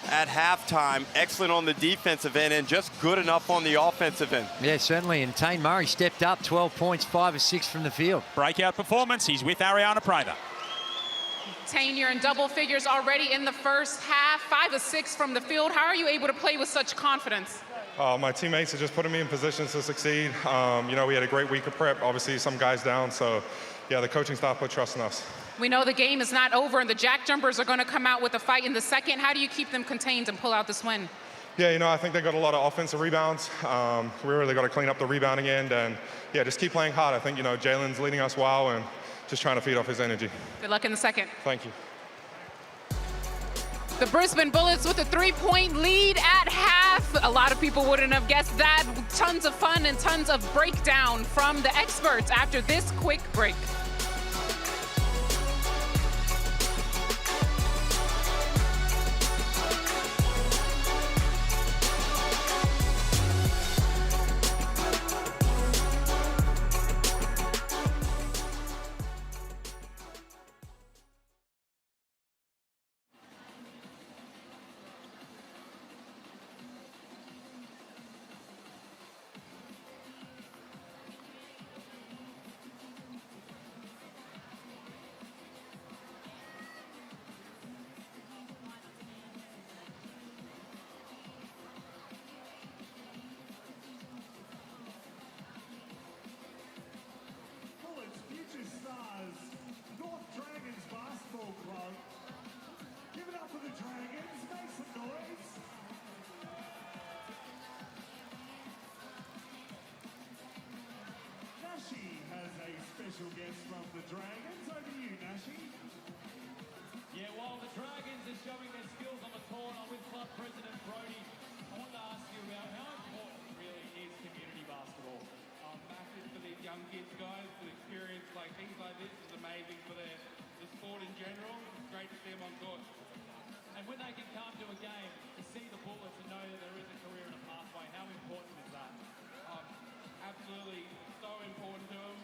at halftime. Excellent on the defensive end and just good enough on the offensive end. Yeah, certainly. And Tane Murray stepped up, 12 points, 5 of 6 from the field. Breakout performance. He's with Ariana Prather. Tane, you're in double figures already in the first half, 5 of 6 from the field. How are you able to play with such confidence? My teammates are just putting me in positions to succeed. You know, we had a great week of prep. Obviously, some guys down. So, yeah, the coaching staff put trust in us. We know the game is not over, and the JackJumpers are going to come out with a fight in the second. How do you keep them contained and pull out this win? Yeah, you know, I think they got a lot of offensive rebounds. We really got to clean up the rebounding end. And, yeah, just keep playing hard. I think, you know, Jalen's leading us well and just trying to feed off his energy. Good luck in the second. Thank you. The Brisbane Bullets with a 3-point lead at half. A lot of people wouldn't have guessed that. Tons of fun and tons of breakdown from the experts after this quick break. Guest from the Dragons. Over to you, Nashi. Yeah, while the Dragons are showing their skills on the court, I'm with Club President Brody. I want to ask you about how important really is community basketball. Massive for these young kids, guys. The experience like things like this is amazing for the sport in general. It's great to see them on court. And when they can come to a game to see the Bullets and know that there is a career and a pathway, how important is that? Absolutely so important to them.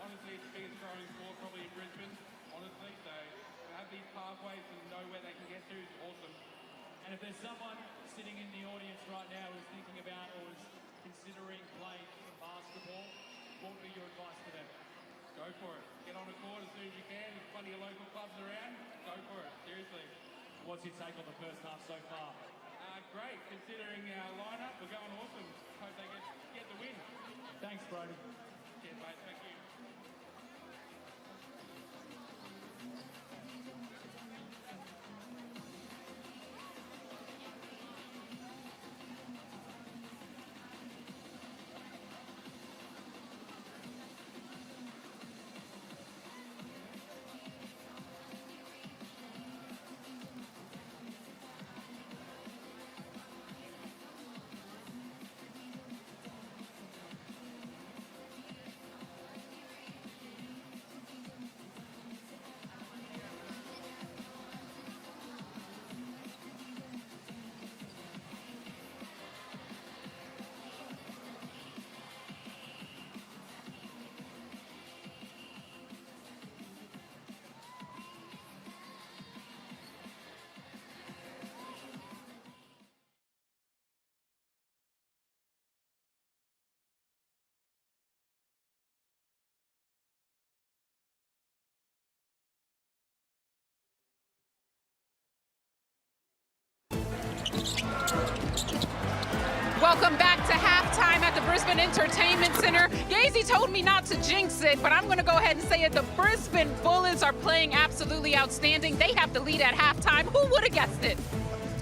Honestly, it's the biggest growing sport probably in Brisbane, honestly. So to have these pathways and know where they can get to is awesome. And if there's someone sitting in the audience right now who's thinking about or is considering playing some basketball, what would be your advice to them? Go for it. Get on the court as soon as you can. There's plenty of local clubs around. Go for it. Seriously. What's your take on the first half so far? Great. Considering our lineup, we're going awesome. Hope they get the win. Thanks, Brody. Cheers, mate. Thank you. Welcome back to halftime at the Brisbane Entertainment Center. Gazy told me not to jinx it, but I'm going to go ahead and say it. The Brisbane Bullets are playing absolutely outstanding. They have the lead at halftime. Who would have guessed it?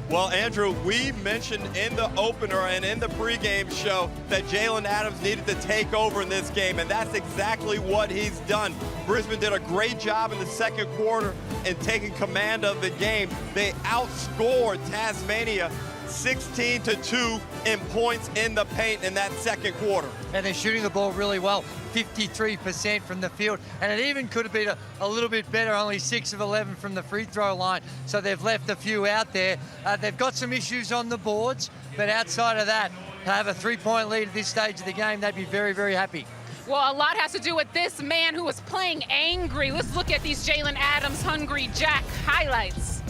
Well, Andrew, we mentioned in the opener and in the pregame show that Jalen Adams needed to take over in this game, and that's exactly what he's done. Brisbane did a great job in the second quarter in taking command of the game. They outscored Tasmania 16-2 in points in the paint in that second quarter. And they're shooting the ball really well, 53% from the field. And it even could have been a little bit better, only 6 of 11 from the free throw line. So they've left a few out there. They've got some issues on the boards, but outside of that, to have a 3-point lead at this stage of the game, they'd be very, very happy. Well, a lot has to do with this man who was playing angry. Let's look at these Jalen Adams Hungry Jack highlights.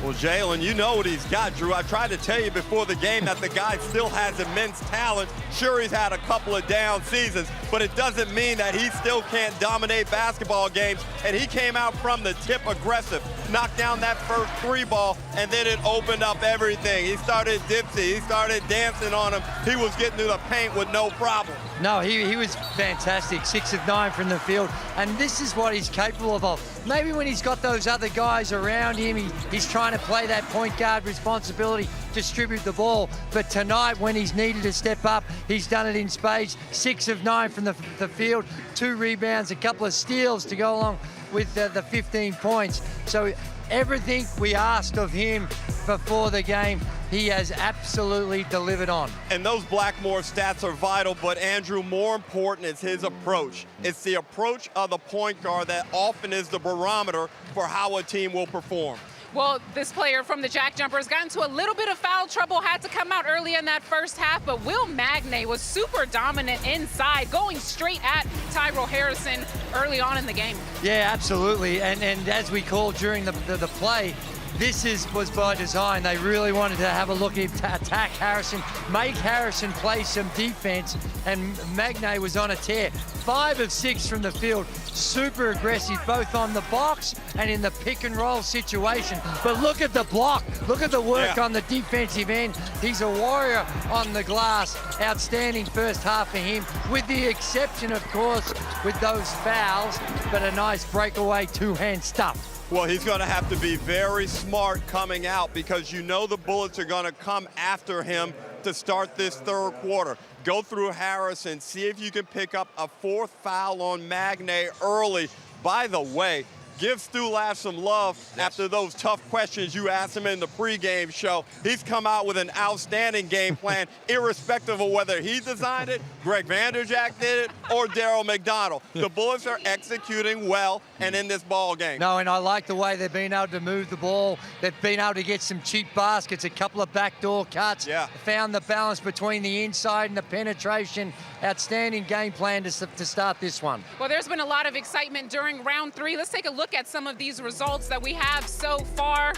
Well, Jalen, you know what he's got, Drew. I tried to tell you before the game that the guy still has immense talent. Sure, he's had a couple of down seasons, but it doesn't mean that he still can't dominate basketball games. And he came out from the tip aggressive, knocked down that first 3-ball, and then it opened up everything. He started dipsy. He started dancing on him. He was getting to the paint with no problem. No, he was fantastic, 6 of 9 from the field, and this is what he's capable of. Maybe when he's got those other guys around him, he's trying to play that point guard responsibility, distribute the ball, but tonight when he's needed to step up, he's done it in spades. 6 of 9 from the field, 2 rebounds, a couple of steals to go along with the 15 points. So everything we asked of him before the game, he has absolutely delivered on. And those Blackmore stats are vital, but Andrew, more important is his approach. It's the approach of the point guard that often is the barometer for how a team will perform. Well, this player from the JackJumpers got into a little bit of foul trouble, had to come out early in that first half, but Will Magnay was super dominant inside, going straight at Tyrell Harrison early on in the game. Yeah, absolutely, and as we called during the play, this was by design. They really wanted to have a look at attack Harrison, make Harrison play some defense, and Magnay was on a tear. 5 of 6 from the field, super aggressive, both on the box and in the pick and roll situation. But look at the block, look at the work on the defensive end. He's a warrior on the glass. Outstanding first half for him, with the exception, of course, with those fouls, but a nice breakaway two-hand stuff. Well, he's going to have to be very smart coming out, because you know the Bullets are going to come after him to start this third quarter. Go through Harrison, see if you can pick up a 4th foul on Magnay early. By the way, give Stu Lash some love after those tough questions you asked him in the pregame show. He's come out with an outstanding game plan, irrespective of whether he designed it, Greg Vanderjack did it, or Daryl McDonald. The Bullets are executing well and in this ball game. No, and I like the way they've been able to move the ball. They've been able to get some cheap baskets, a couple of backdoor cuts. Yeah. Found the balance between the inside and the penetration. Outstanding game plan to start this one. Well, there's been a lot of excitement during round 3. Let's take a look at some of these results that we have so far.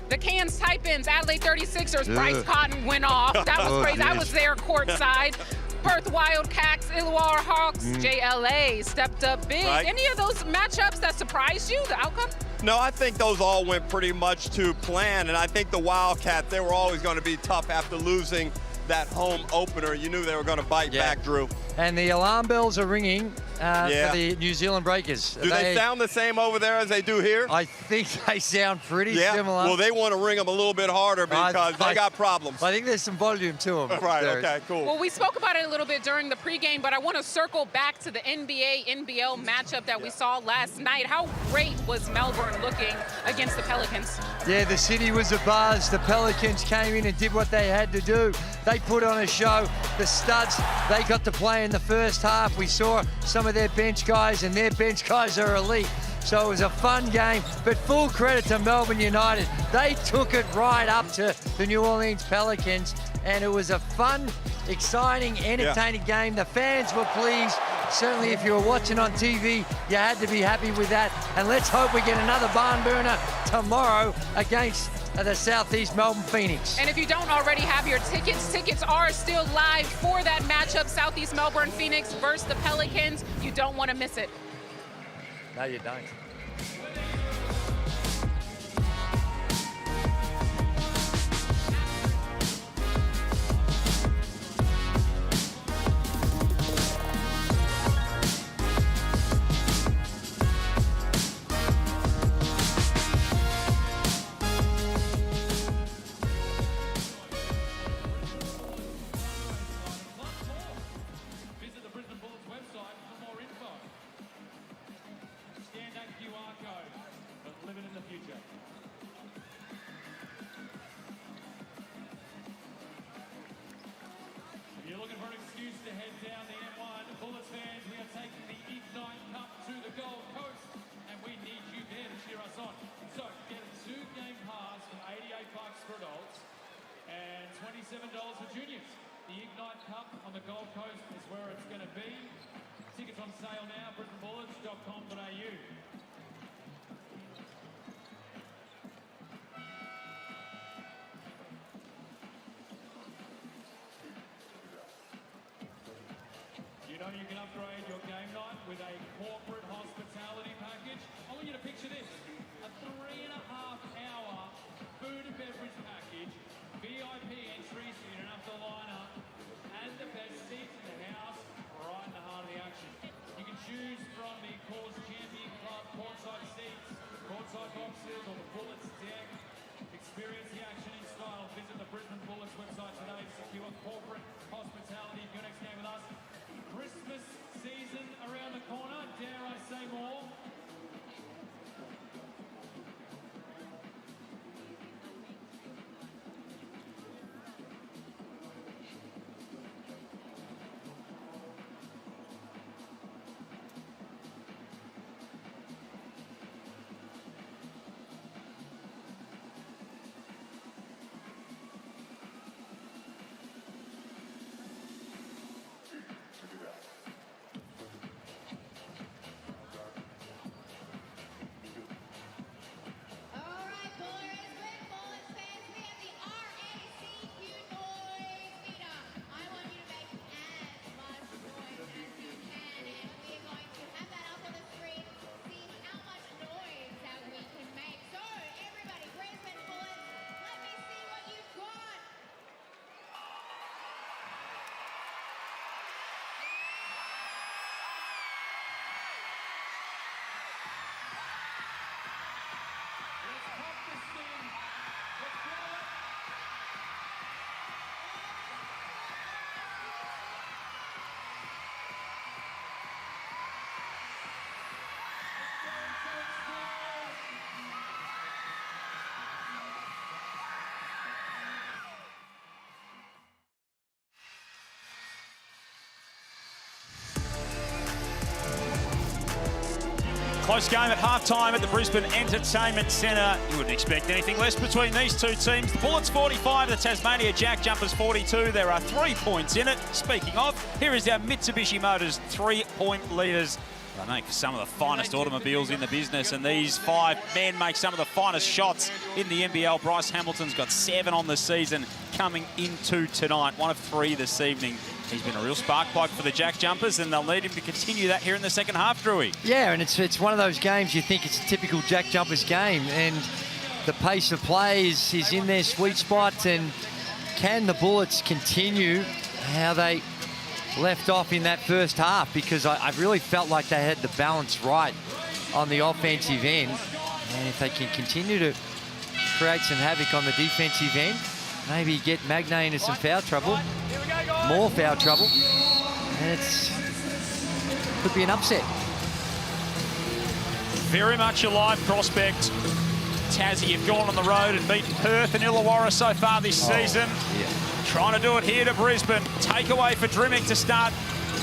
The Cairns Taipans, Adelaide 36ers, Bryce Cotton went off. That was crazy. I was there courtside. Perth Wildcats, Illawarra Hawks, JLA stepped up big. Right. Any of those matchups that surprised you, the outcome? No, I think those all went pretty much to plan, and I think the Wildcats, they were always going to be tough after losing that home opener. You knew they were going to bite back, Drew. And the alarm bells are ringing for the New Zealand Breakers. Do they sound the same over there as they do here? I think they sound pretty similar. Well, they want to ring them a little bit harder because they got problems. I think there's some volume to them. Right, okay, cool. Well, we spoke about it a little bit during the pregame, but I want to circle back to the NBA-NBL matchup that we saw last night. How great was Melbourne looking against the Pelicans? Yeah, the city was abuzz. The Pelicans came in and did what they had to do. They put on a show. The studs, they got to play in the first half. We saw some of their bench guys, and their bench guys are elite. So it was a fun game, but full credit to Melbourne United. They took it right up to the New Orleans Pelicans, and it was a fun, exciting, entertaining game. The fans were pleased. Certainly if you were watching on TV, you had to be happy with that. And let's hope we get another barn burner tomorrow against the Southeast Melbourne Phoenix. And if you don't already have your tickets, tickets are still live for that matchup, Southeast Melbourne Phoenix versus the Pelicans. You don't want to miss it. No, you don't. Visit the Brisbane Bullets website for more info. Scan that QR code, but live it in the future. If you're looking for an excuse to head down the M1, Bullets fans, we are taking the Ignite Cup to the Gold Coast, and we need you there to cheer us on. So get a 2-game pass for $88 for adults and $27 for juniors. The Ignite Cup on the Gold Coast is where it's going to be. Tickets on sale now, brisbanebullets.com.au. You know you can upgrade your game night with a corporate hospitality package. I want you to picture this. A 3.5-hour food and beverage package, VIP entries so you don't have to line up, and the best seats in the house right in the heart of the action. You can choose from the Coors Champion Club courtside seats, courtside boxes, or the Bullets deck. Experience the action in style. Visit the Brisbane Bullets website today to secure corporate hospitality for your next game with us. Christmas season around the corner, dare I say more? Close game at halftime at the Brisbane Entertainment Centre. You wouldn't expect anything less between these two teams. The Bullets 45, the Tasmania JackJumpers 42. There are 3 points in it. Speaking of, here is our Mitsubishi Motors 3-point leaders. They make some of the finest automobiles in the business, and these 5 men make some of the finest shots in the NBL. Bryce Hamilton's got 7 on the season coming into tonight, 1 of 3 this evening. He's been a real spark plug for the JackJumpers, and they'll need him to continue that here in the second half, Drewy. Yeah, and it's one of those games you think it's a typical JackJumpers game, and the pace of play is in their sweet spot, and can the Bullets continue how they left off in that first half, because I really felt like they had the balance right on the offensive end. And if they can continue to create some havoc on the defensive end, maybe get Magnay into some foul trouble, more foul trouble, and could be an upset. Very much a live prospect. Tassie have gone on the road and beaten Perth and Illawarra so far this season. Yeah. Trying to do it here to Brisbane. Takeaway for Drimmick to start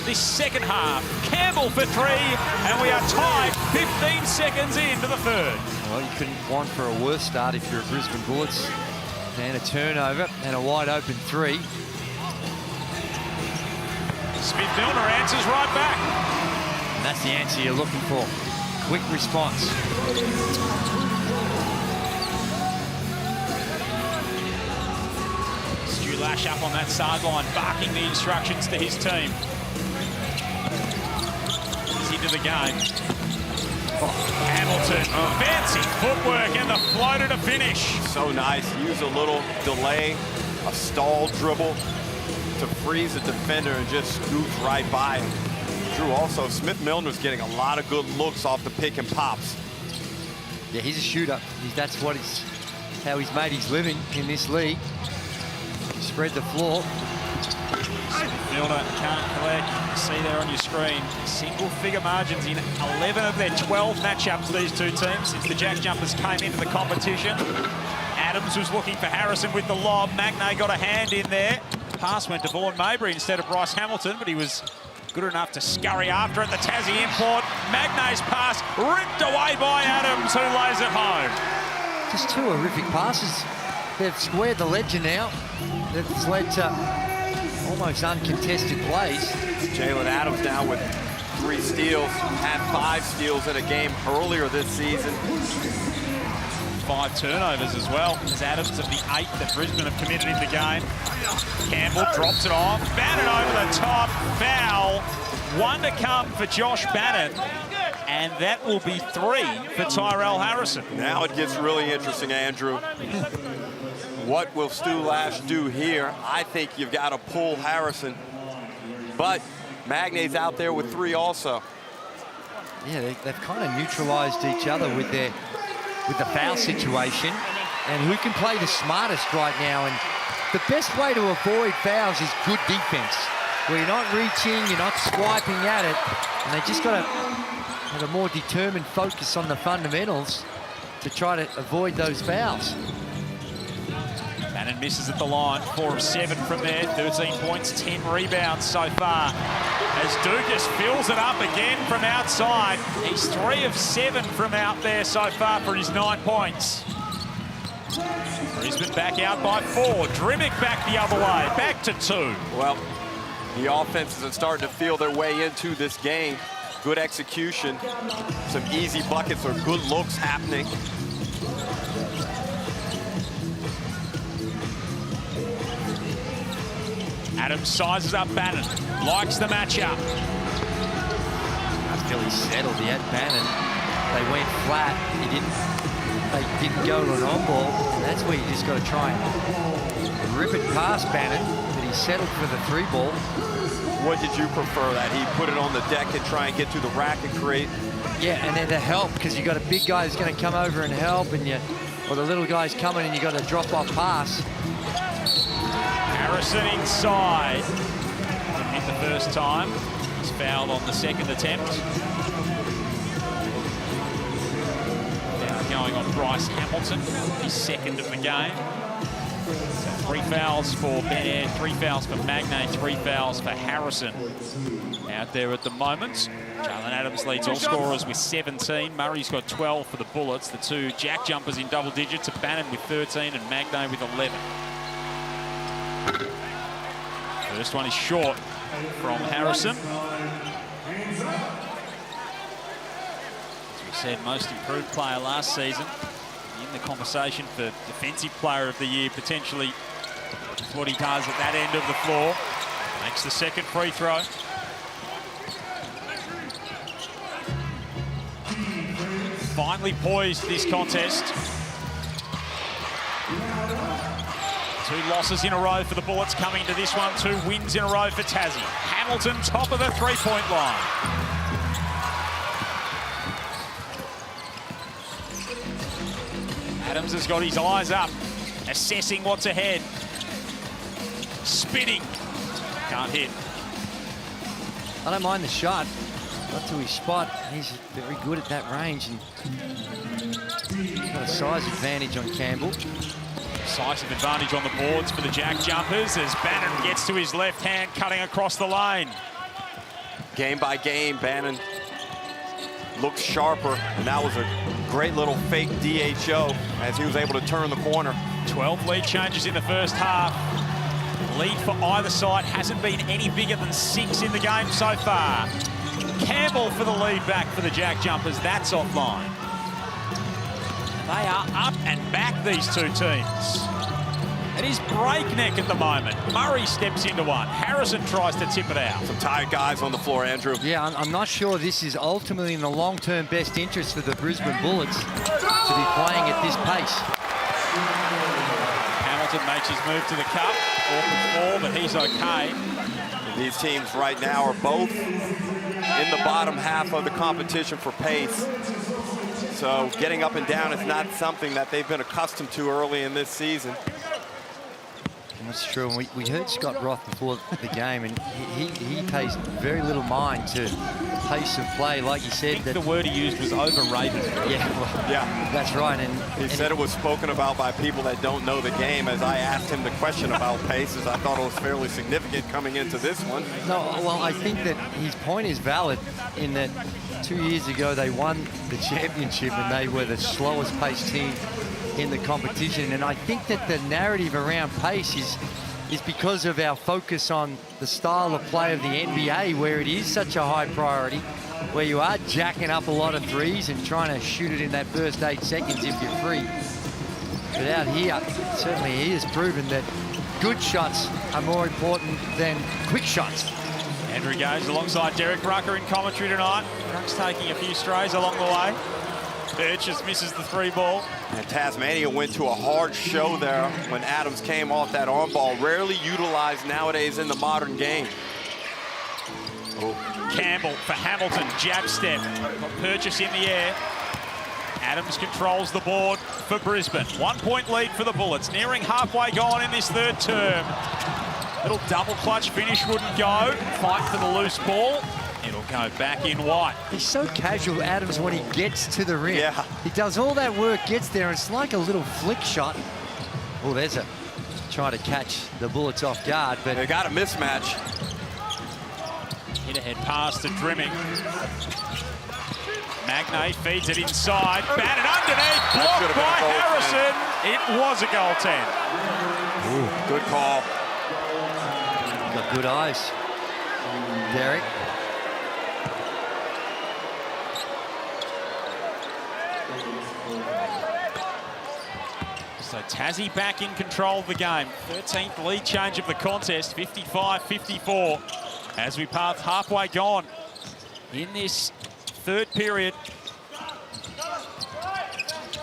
this second half. Campbell for 3, and we are tied 15 seconds into the third. Well, you couldn't want for a worse start if you're a Brisbane Bullets. And a turnover and a wide open 3. Smith-Milner answers right back. And that's the answer you're looking for. Quick response. Stu Lash up on that sideline, barking the instructions to his team. He's into the game. Hamilton, fancy footwork and the floater to finish. So nice. Use a little delay, a stall dribble to freeze the defender and just scoots right by him. Drew, also, Smith-Milner's getting a lot of good looks off the pick and pops. Yeah, he's a shooter. That's how he's made his living in this league. Spread the floor. Milner can't collect. You see there on your screen, single-figure margins in 11 of their 12 matchups, these two teams, since the JackJumpers came into the competition. Adams was looking for Harrison with the lob. Magnay got a hand in there. Pass went to Vaughan Mabry instead of Bryce Hamilton, but he was good enough to scurry after it. The Tassie import. Magnay's pass ripped away by Adams, who lays it home. Just two horrific passes. They've squared the ledger now. That's led to almost uncontested plays. Jalen Adams now with 3 steals, had 5 steals in a game earlier this season. 5 turnovers as well, as Adams of the 8 that Brisbane have committed in the game. Campbell drops it off, Bannon over the top, foul. 1 to come for Josh Bannon, and that will be 3 for Tyrell Harrison. Now it gets really interesting, Andrew. What will Stu Lash do here? I think you've got to pull Harrison, but Magnay's out there with 3 also. Yeah, they've kind of neutralized each other with the foul situation, and who can play the smartest right now. And the best way to avoid fouls is good defense, where you're not reaching, you're not swiping at it, and they just got to have a more determined focus on the fundamentals to try to avoid those fouls. Bannon misses at the line, 4 of 7 from there, 13 points, 10 rebounds so far. As Dukas fills it up again from outside. He's 3 of 7 from out there so far for his 9 points. Brisbane back out by 4. Drimmick back the other way, back to 2. Well, the offenses are starting to feel their way into this game. Good execution, some easy buckets or good looks happening. Adams sizes up Bannon, likes the matchup. I feel he settled. He had Bannon. They went flat. They didn't go to an on-ball. That's where you just got to try and rip it past Bannon, but he settled for the 3-ball. What did you prefer, that he put it on the deck and try and get to the rack and create? Yeah, and then the help, because you got a big guy who's going to come over and help, and or the little guy's coming and you got a drop-off pass. Harrison inside. Didn't hit the first time. He's fouled on the second attempt. Now going on Bryce Hamilton, his second of the game. So 3 fouls for Ben Air, 3 fouls for Magnay, 3 fouls for Harrison. Out there at the moment. Jalen Adams leads all scorers with 17. Murray's got 12 for the Bullets. The 2 JackJumpers in double digits, Bannon with 13 and Magnay with 11. First one is short from Harrison. As we said, most improved player last season. In the conversation for Defensive Player of the Year, potentially. That's what he does at that end of the floor. Makes the second free throw. Finally poised this contest. 2 losses in a row for the Bullets coming to this one. 2 wins in a row for Tassie. Hamilton top of the 3-point line. Adams has got his eyes up, assessing what's ahead. Spinning. Can't hit. I don't mind the shot. Got to his spot. He's very good at that range and got a size advantage on Campbell. Decisive advantage on the boards for the JackJumpers as Bannon gets to his left hand, cutting across the lane. Game by game, Bannon looks sharper, and that was a great little fake DHO as he was able to turn the corner. 12 lead changes in the first half. Lead for either side hasn't been any bigger than 6 in the game so far. Campbell for the lead back for the JackJumpers. That's offline. They are up and back, these two teams. It is breakneck at the moment. Murray steps into one. Harrison tries to tip it out. Some tired guys on the floor, Andrew. Yeah, I'm not sure this is ultimately in the long-term best interest for the Brisbane Bullets to be playing at this pace. Hamilton makes his move to the cup. Awkward fall, but he's okay. These teams right now are both in the bottom half of the competition for pace. So getting up and down is not something that they've been accustomed to early in this season. That's true. And we heard Scott Roth before the game, and he pays very little mind to the pace of play. Like you said, I think the word he used was overrated. Yeah, well, yeah, that's right. And he said it was spoken about by people that don't know the game. As I asked him the question about paces, I thought it was fairly significant coming into this one. No, well, I think that his point is valid in that 2 years ago they won the championship and they were the slowest paced team in the competition, and I think that the narrative around pace is because of our focus on the style of play of the NBA, where it is such a high priority, where you are jacking up a lot of threes and trying to shoot it in that first 8 seconds if you're free. But out here, certainly he has proven that good shots are more important than quick shots. Andrew goes alongside Derek Rucker in commentary tonight. Ruck's taking a few strays along the way. Birch just misses the 3 ball. And Tasmania went to a hard show there when Adams came off that arm ball. Rarely utilized nowadays in the modern game. Oh. Campbell for Hamilton, jab step. Purchase in the air. Adams controls the board for Brisbane. 1-point lead for the Bullets. Nearing halfway gone in this third term. Little double clutch finish wouldn't go. Fight for the loose ball. It'll go back in white. He's so casual, Adams, when he gets to the rim. Yeah. He does all that work, gets there, and it's like a little flick shot. Oh, there's a try to catch the Bullets off guard, but they got a mismatch. Hit ahead pass to Drimming. Magne feeds it inside. Bannon underneath, blocked by Harrison. It was a goaltend. Ooh, good call. Got good eyes, Derek. So Tassie back in control of the game. 13th lead change of the contest, 55-54. As we pass halfway gone in this third period.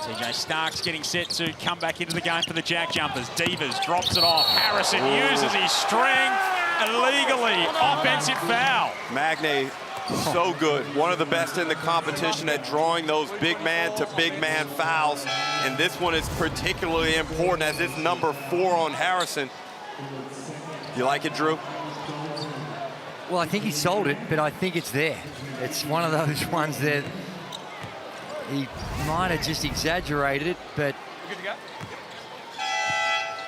TJ Stark's getting set to come back into the game for the JackJumpers. Devers drops it off. Harrison uses his strength illegally. Offensive foul. Magne, so good. One of the best in the competition at drawing those big man to big man fouls. And this one is particularly important as it's number 4 on Harrison. You like it, Drew? Well, I think he sold it, but I think it's there. It's one of those ones that he might have just exaggerated it, but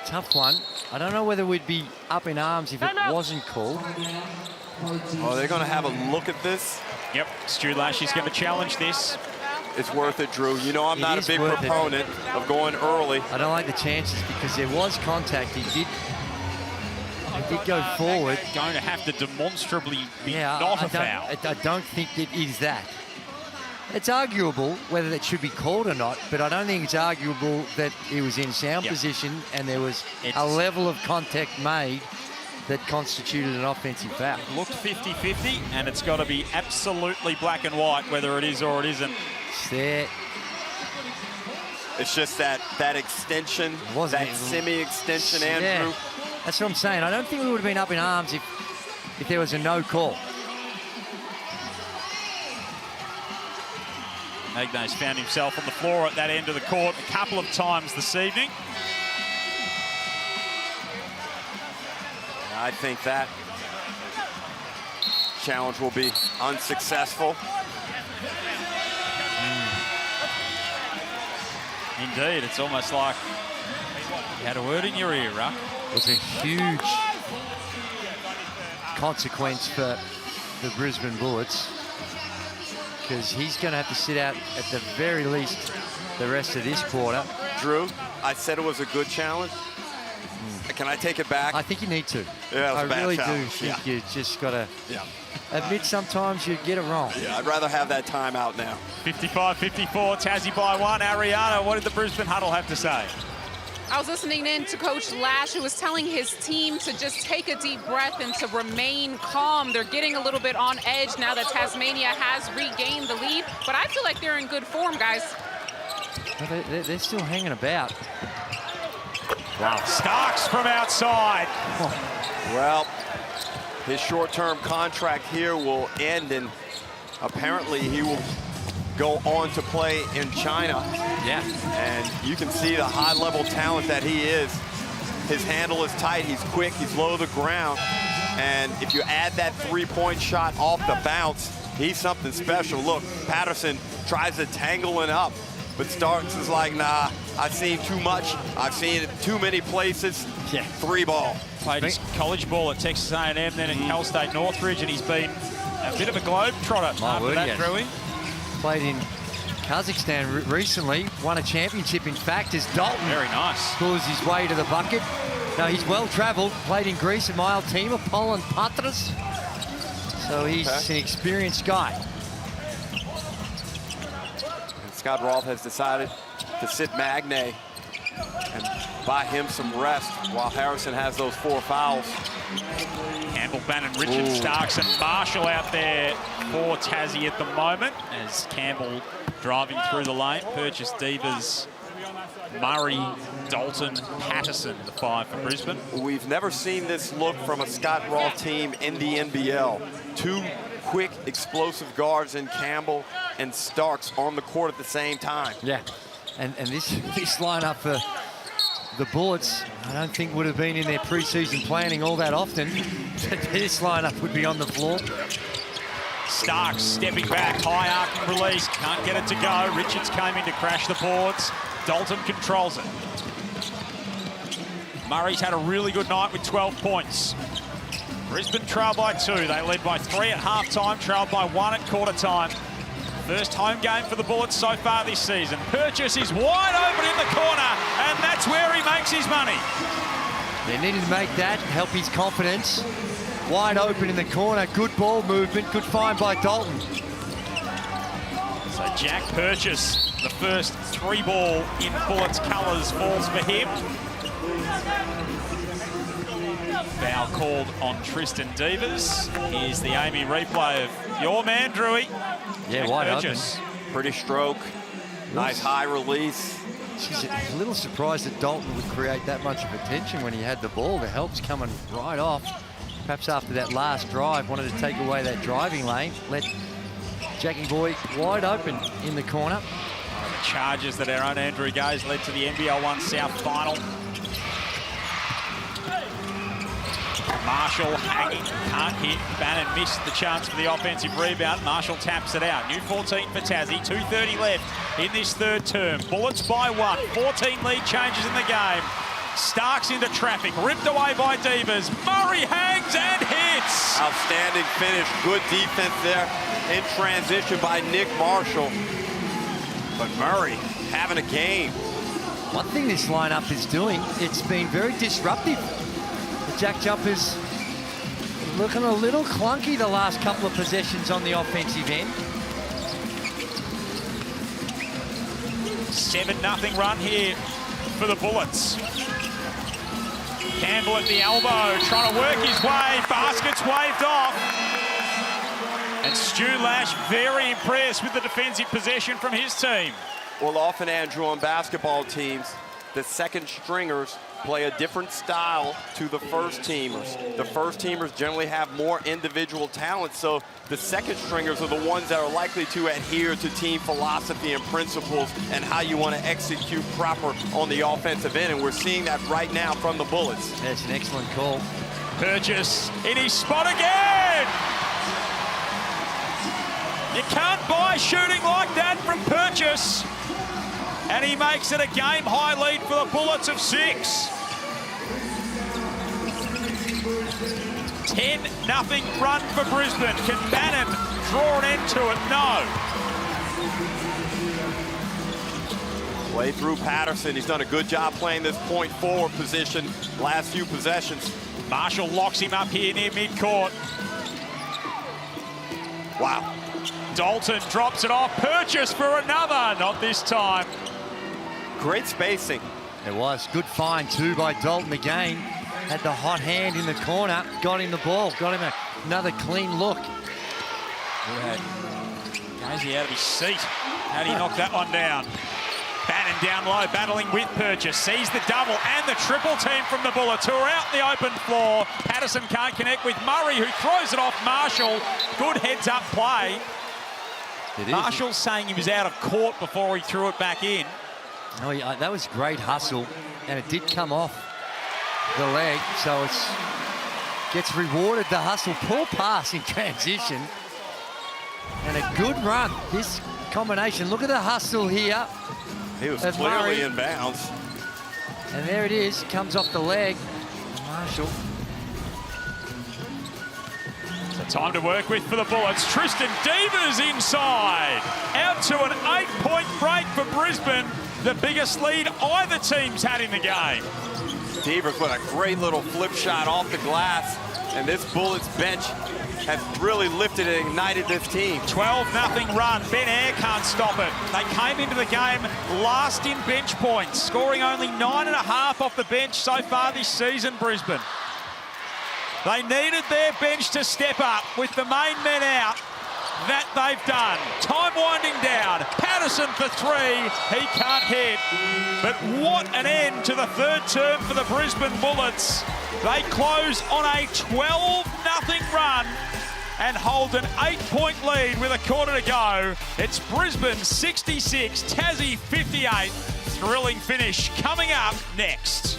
tough one. I don't know whether we'd be up in arms if it wasn't called. Oh, they're going to have a look at this. Yep, Stu Lashley's going to challenge this. It's worth it, Drew. You know I'm not a big proponent of going early. I don't like the chances because there was contact. He did go forward. Going to have to demonstrably be not a foul. I don't think it is that. It's arguable whether that should be called or not, but I don't think it's arguable that he was in sound position and there was a level of contact made that constituted an offensive foul. Looked 50-50, and it's got to be absolutely black and white whether it is or it isn't. It's there. It's just that extension, that semi-extension, Andrew. Yeah, that's what I'm saying. I don't think we would have been up in arms if there was a no call. Magna's found himself on the floor at that end of the court a couple of times this evening. I think that challenge will be unsuccessful. Indeed, it's almost like you had a word in your ear, Ruck. It was a huge consequence for the Brisbane Bullets, because he's going to have to sit out at the very least the rest of this quarter. Drew, I said it was a good challenge. Can I take it back? I think you need to. Yeah, I really do challenge. think you just got to admit sometimes you get it wrong. Yeah, I'd rather have that timeout now. 55-54, Tassie by 1. Ariana, what did the Brisbane huddle have to say? I was listening in to Coach Lash, who was telling his team to just take a deep breath and to remain calm. They're getting a little bit on edge now that Tasmania has regained the lead, but I feel like they're in good form, guys. Well, they're still hanging about. Wow. Starks from outside. Well, his short-term contract here will end, and apparently he will go on to play in China. Yeah. And you can see the high-level talent that he is. His handle is tight, he's quick, he's low to the ground. And if you add that three-point shot off the bounce, he's something special. Look, Patterson tries to tangle it up, but Starks is like, nah, I've seen too much. I've seen it too many places. Yeah. 3 ball. Played his college ball at Texas A&M, then at Cal State Northridge, and he's been a bit of a globe-trotter after that, Drewy. Played in Kazakhstan recently, won a championship, in fact, as Dalton. Very nice. Scores his way to the bucket. No, he's well-travelled, played in Greece at my old team, Apollon Patras. So he's an experienced guy. And Scott Roth has decided to sit Magne and buy him some rest while Harrison has those 4 fouls. Campbell, Bannon, Richard, Starks and Marshall out there for Tassie at the moment as Campbell driving through the lane. Purchase, Devers, Murray, Dalton, Patterson, the 5 for Brisbane. We've never seen this look from a Scott Roth team in the NBL. 2 quick, explosive guards in Campbell and Starks on the court at the same time. Yeah, and this lineup for the Bullets, I don't think would have been in their preseason planning all that often. This lineup would be on the floor. Starks stepping back, high arcing release, can't get it to go. Richards came in to crash the boards. Dalton controls it. Murray's had a really good night with 12 points. Brisbane trail by 2. They led by 3 at halftime, trailed by 1 at quarter time. First home game for the Bullets so far this season. Purchase is wide open in the corner, and that's where he makes his money. They needed to make that, help his confidence. Wide open in the corner, good ball movement, good find by Dalton. So Jack Purchase, the first 3 ball in Bullets colours, falls for him. Foul called on Tristan Devers. Here's the Amy replay of your man, Drewy. Yeah, wide open. Pretty stroke, nice high release. She's a little surprised that Dalton would create that much of attention when he had the ball. The help's coming right off. Perhaps after that last drive, wanted to take away that driving lane. Let Jackie Boy wide open in the corner. The charges that our own Andrew Gaze led to the NBL1 South final. Marshall hanging, can't hit. Bannon missed the chance for the offensive rebound. Marshall taps it out. New 14 for Tassie. 2:30 left in this third term. Bullets by 1. 14 lead changes in the game. Starks into traffic. Ripped away by Devers. Murray hangs and hits. Outstanding finish. Good defense there in transition by Nick Marshall. But Murray having a game. One thing this lineup is doing, it's been very disruptive. The JackJumpers looking a little clunky the last couple of possessions on the offensive end. 7-0 run here for the Bullets. Campbell at the elbow, trying to work his way. Basket's waved off. And Stu Lash very impressed with the defensive possession from his team. Well, often, Andrew, on basketball teams, the second stringers play a different style to the first teamers. The first teamers generally have more individual talent, so the second stringers are the ones that are likely to adhere to team philosophy and principles and how you want to execute proper on the offensive end, and we're seeing that right now from the Bullets. That's an excellent call. Purchase in his spot again. You can't buy shooting like that from Purchase. And he makes it a game-high lead for the Bullets of 6. 10-0 run for Brisbane. Can Bannon draw an end to it? No. Play through Patterson. He's done a good job playing this point forward position last few possessions. Marshall locks him up here near midcourt. Wow. Dalton drops it off. Purchase for another. Not this time. Great spacing. It was. Good find, too, by Dalton again. Had the hot hand in the corner. Got him the ball. Got him another clean look. Gazy out of his seat. How do you knock that one down? Bannon down low, battling with Purchase. Sees the double and the triple team from the Bullets, who are out in the open floor. Patterson can't connect with Murray, who throws it off Marshall. Good heads-up play. Marshall saying he was out of court before he threw it back in. Oh, yeah, that was great hustle, and it did come off the leg, so it gets rewarded, the hustle. Poor pass in transition, and a good run. This combination, look at the hustle here. He was clearly in bounds. And there it is, comes off the leg. Marshall. So time to work with for the Bullets. Tristan Devers inside. Out to an 8-point break for Brisbane. The biggest lead either team's had in the game. Devers with a great little flip shot off the glass. And this Bullets bench has really lifted and ignited this team. 12-0 run. Ben Ayre can't stop it. They came into the game last in bench points, scoring only 9.5 off the bench so far this season, Brisbane. They needed their bench to step up with the main men out. That they've done. Time winding down. Patterson for 3. He can't hit. But what an end to the third term for the Brisbane Bullets. They close on a 12-0 run and hold an 8-point lead with a quarter to go. It's Brisbane 66, Tassie 58. Thrilling finish coming up next.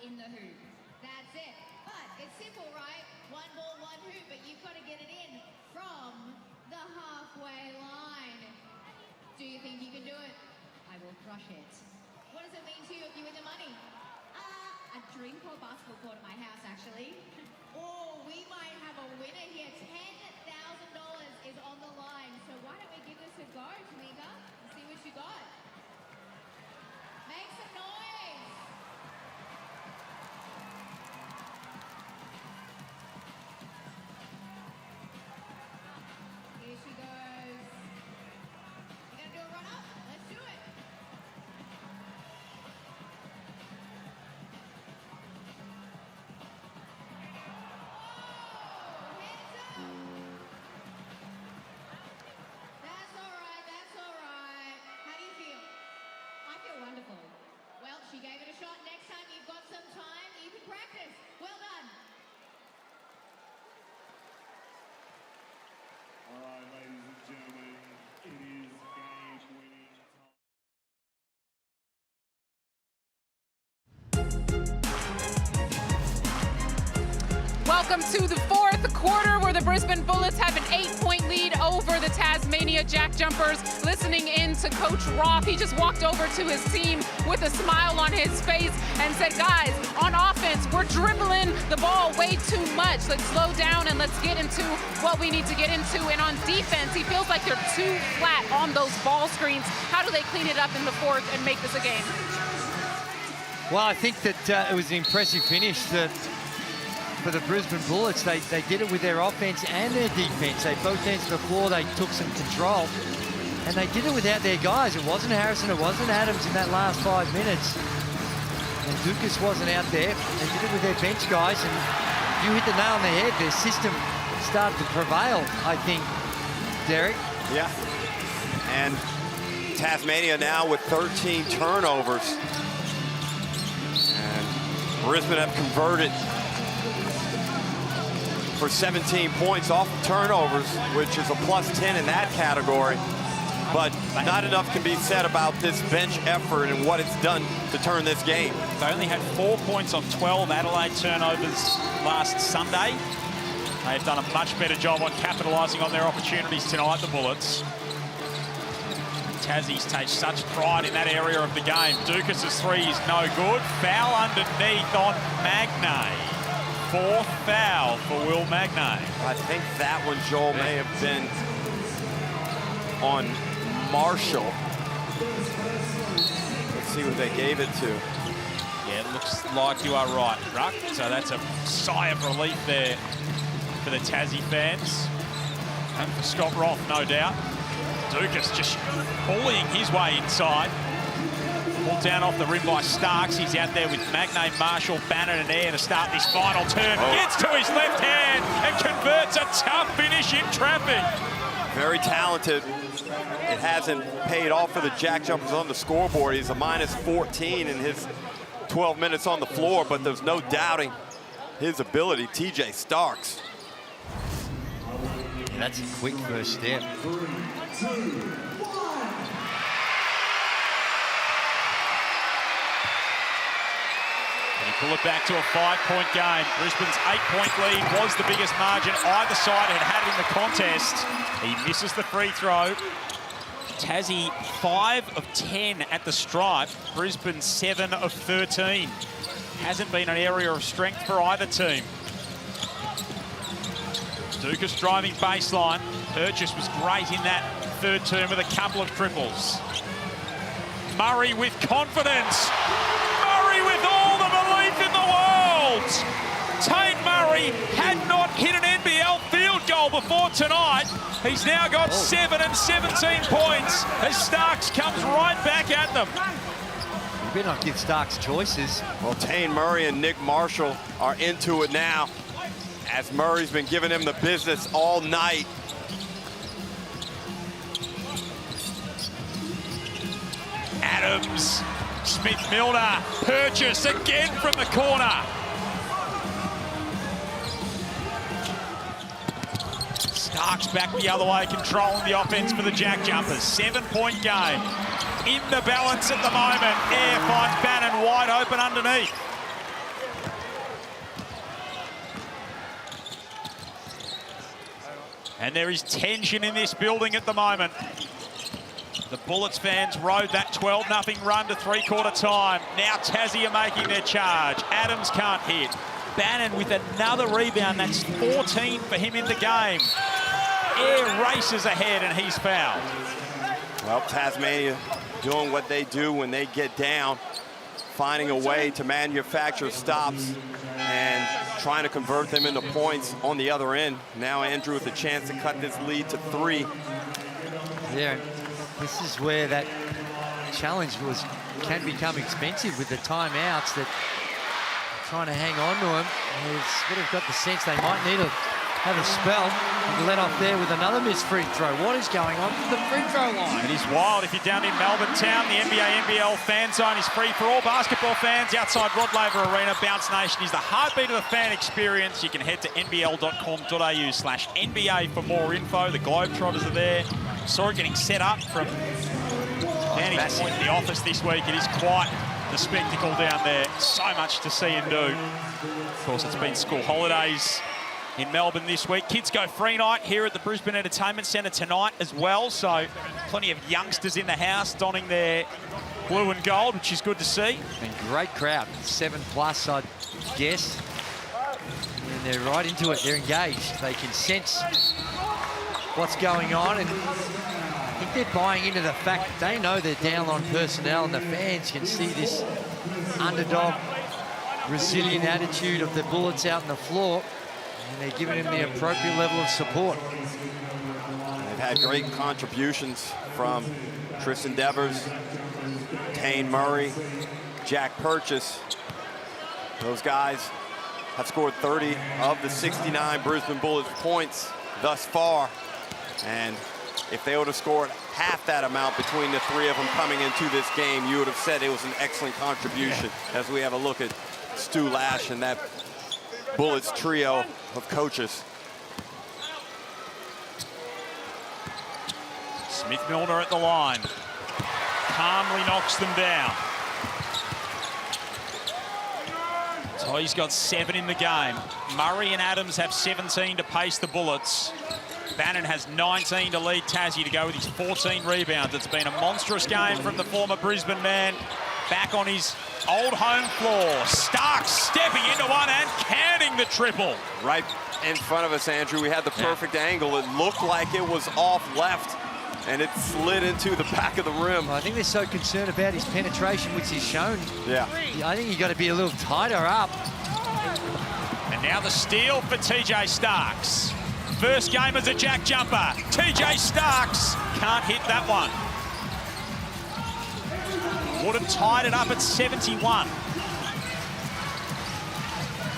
In the hoop. That's it. But it's simple, right? One ball, one hoop, but you've got to get it in from the halfway line. Do you think you can do it? I will crush it. What does it mean to you if you win the money? A drink or basketball court at my house, actually. Oh, we might have a winner here. $10,000 is on the line. So why don't we give this a go, Tamika, and see what you got? Make some noise. Here she goes. You gonna do a run up? Let's do it. That's all right. How do you feel? Welcome to the fourth quarter where the Brisbane Bullets have an 8-point lead over the Tasmania JackJumpers. Listening in to Coach Roth, he just walked over to his team with a smile on his face and said, guys, on offense, we're dribbling the ball way too much. Let's slow down and let's get into what we need to get into. And on defense, he feels like they're too flat on those ball screens. How do they clean it up in the fourth and make this a game? Well, I think that it was an impressive finish for the Brisbane Bullets. They did it with their offense and their defense. They both ends of the floor, they took some control. And they did it without their guys. It wasn't Harrison, it wasn't Adams in that last 5 minutes. And Dukas wasn't out there. They did it with their bench guys, and you hit the nail on the head. Their system started to prevail, I think, Derek. Yeah. And Tasmania now with 13 turnovers. And Brisbane have converted for 17 points off of turnovers, which is a +10 in that category. But not enough can be said about this bench effort and what it's done to turn this game. They only had 4 points on 12 Adelaide turnovers last Sunday. They've done a much better job on capitalising on their opportunities tonight, the Bullets. Tassie's take such pride in that area of the game. Dukas' three is no good. Foul underneath on Magnay. Fourth foul for Will Magnay. I think that one, Joel, may have been on Marshall. Let's see who they gave it to. Yeah, it looks like you are right, Ruck. So that's a sigh of relief there for the Tassie fans. And for Scott Roth, no doubt. Dukas just bullying his way inside. Pulled down off the rim by Starks. He's out there with Magnay, Marshall, Bannon and Air to start this final turn. Gets to his left hand and converts a tough finish in traffic. Very talented. It hasn't paid off for the JackJumpers on the scoreboard. He's a -14 in his 12 minutes on the floor, but there's no doubting his ability. TJ Starks. Yeah, that's a quick first step. And he pull it back to a 5-point game. Brisbane's 8-point lead was the biggest margin either side had in the contest. He misses the free throw. Tassie 5 of 10 at the stripe. Brisbane 7 of 13. Hasn't been an area of strength for either team. Dukas driving baseline. Purchase was great in that third term with a couple of triples. Murray with confidence. Murray with all the belief in the world. Tate Murray had not hit an NBL field goal before tonight. He's now got 7 and 17 points as Starks comes right back at them. You better not give Starks choices. Well, Tate Murray and Nick Marshall are into it now, as Murray's been giving him the business all night. Adams, Smith-Milner, Purchase again from the corner. Starks back the other way, controlling the offense for the JackJumpers. 7-point game. In the balance at the moment. Air finds Bannon wide open underneath. And there is tension in this building at the moment. The Bullets fans rode that 12-0 run to three-quarter time. Now Tassie are making their charge. Adams can't hit. Bannon with another rebound. That's 14 for him in the game. Air races ahead and he's fouled. Well, Tasmania doing what they do when they get down, finding a way to manufacture stops and trying to convert them into points on the other end. Now Andrew with a chance to cut this lead to 3. Yeah, this is where that challenge can become expensive with the timeouts that trying to hang on to him. He's sort of got the sense they might need to have a spell. He let off there with another missed free throw. What is going on with the free throw line? It is wild. If you're down in Melbourne town, the NBL fan zone is free for all basketball fans outside Rod Laver Arena. Bounce Nation is the heartbeat of the fan experience. You can head to nbl.com.au/NBA for more info. The Globetrotters are there. Saw it getting set up from vantage point in the office this week. It is quite the spectacle down there. So much to see and do. Of course, it's been school holidays in Melbourne this week. Kids Go Free Night here at the Brisbane Entertainment Centre tonight as well. So plenty of youngsters in the house donning their blue and gold, which is good to see. And great crowd, 7+, I'd guess. And they're right into it, they're engaged. They can sense what's going on, and I think they're buying into the fact that they know they're down on personnel, and the fans can see this underdog, resilient attitude of the Bullets out on the floor, and they're giving them the appropriate level of support. They've had great contributions from Tristan Devers, Tane Murray, Jack Purchase. Those guys have scored 30 of the 69 Brisbane Bullets points thus far. And if they would have scored half that amount between the three of them coming into this game, you would have said it was an excellent contribution. As we have a look at Stu Lash and that Bullets trio of coaches. Smith-Milner at the line. Calmly knocks them down. So he's got 7 in the game. Murray and Adams have 17 to pace the Bullets. Bannon has 19 to lead Tassie to go with his 14 rebounds. It's been a monstrous game from the former Brisbane man. Back on his old home floor. Starks stepping into one and canning the triple. Right in front of us, Andrew. We had the perfect angle. It looked like it was off left, and it slid into the back of the rim. I think they're so concerned about his penetration, which he's shown. Yeah. I think you've got to be a little tighter up. And now the steal for TJ Starks. First game as a jack jumper. TJ Starks can't hit that one. Would have tied it up at 71.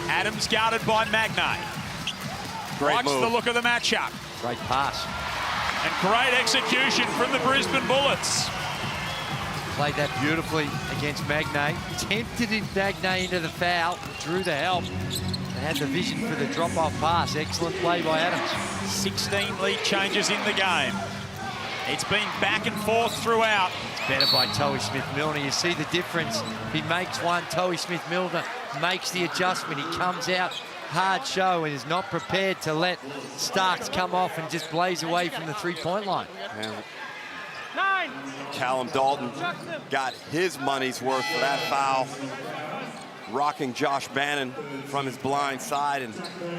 Adams guarded by Magnay. Likes the look of the matchup. Great pass. And great execution from the Brisbane Bullets. Played that beautifully against Magnay. Tempted Magnay into the foul. Drew the help. And had the vision for the drop-off pass. Excellent play by Adams. 16 lead changes in the game. It's been back and forth throughout. Better by Towie Smith-Milner. You see the difference. He makes one. Towie Smith-Milner makes the adjustment. He comes out hard show and is not prepared to let Starks come off and just blaze away from the three-point line. And Callum Dalton got his money's worth for that foul. Rocking Josh Bannon from his blind side, and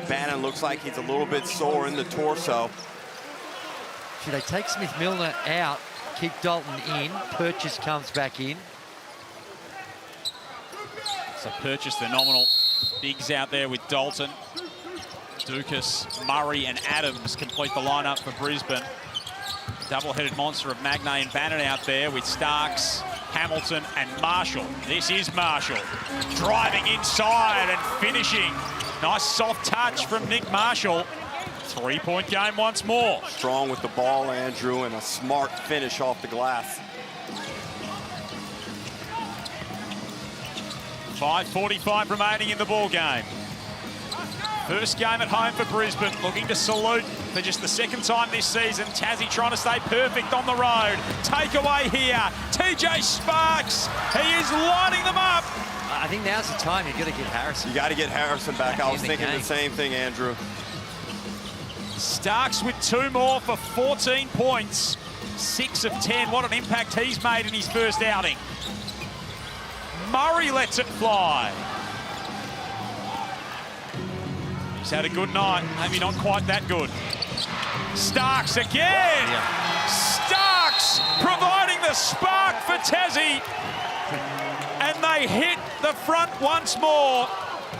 Bannon looks like he's a little bit sore in the torso. Should they take Smith-Milner out, keep Dalton in, Purchase comes back in. So Purchase, the nominal bigs out there with Dalton. Dukas, Murray and Adams complete the lineup for Brisbane. Double-headed monster of Magnay and Bannon out there with Starks, Hamilton and Marshall. This is Marshall driving inside and finishing. Nice soft touch from Nick Marshall. Three-point game once more. Strong with the ball, Andrew, and a smart finish off the glass. 5:45 remaining in the ball game. First game at home for Brisbane, looking to salute for just the second time this season. Tassie trying to stay perfect on the road. Takeaway here, TJ Sparks. He is lining them up. I think now's the time. You've got to get Harrison. You got to get Harrison back. I was thinking the same thing, Andrew. Starks with 2 more for 14 points. 6 of 10. What an impact he's made in his first outing. Murray lets it fly. He's had a good night, maybe not quite that good. Starks again! Starks providing the spark for Tassie. And they hit the front once more.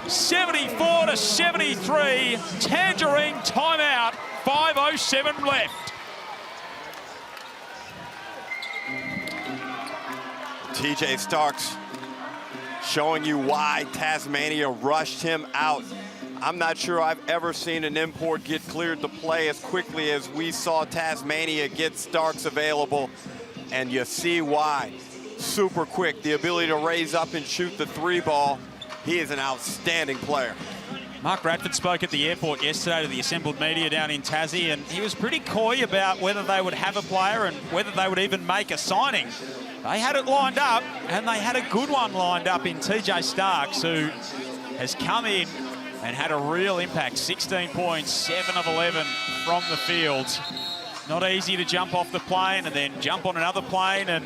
74-73, Tangerine timeout, 5:07 left. TJ Starks showing you why Tasmania rushed him out. I'm not sure I've ever seen an import get cleared to play as quickly as we saw Tasmania get Starks available, and you see why. Super quick, the ability to raise up and shoot the 3 ball. He is an outstanding player. Mark Radford spoke at the airport yesterday to the assembled media down in Tassie, and he was pretty coy about whether they would have a player and whether they would even make a signing. They had it lined up, and they had a good one lined up in TJ Starks, who has come in and had a real impact. 16 points, 7 of 11 from the field. Not easy to jump off the plane and then jump on another plane and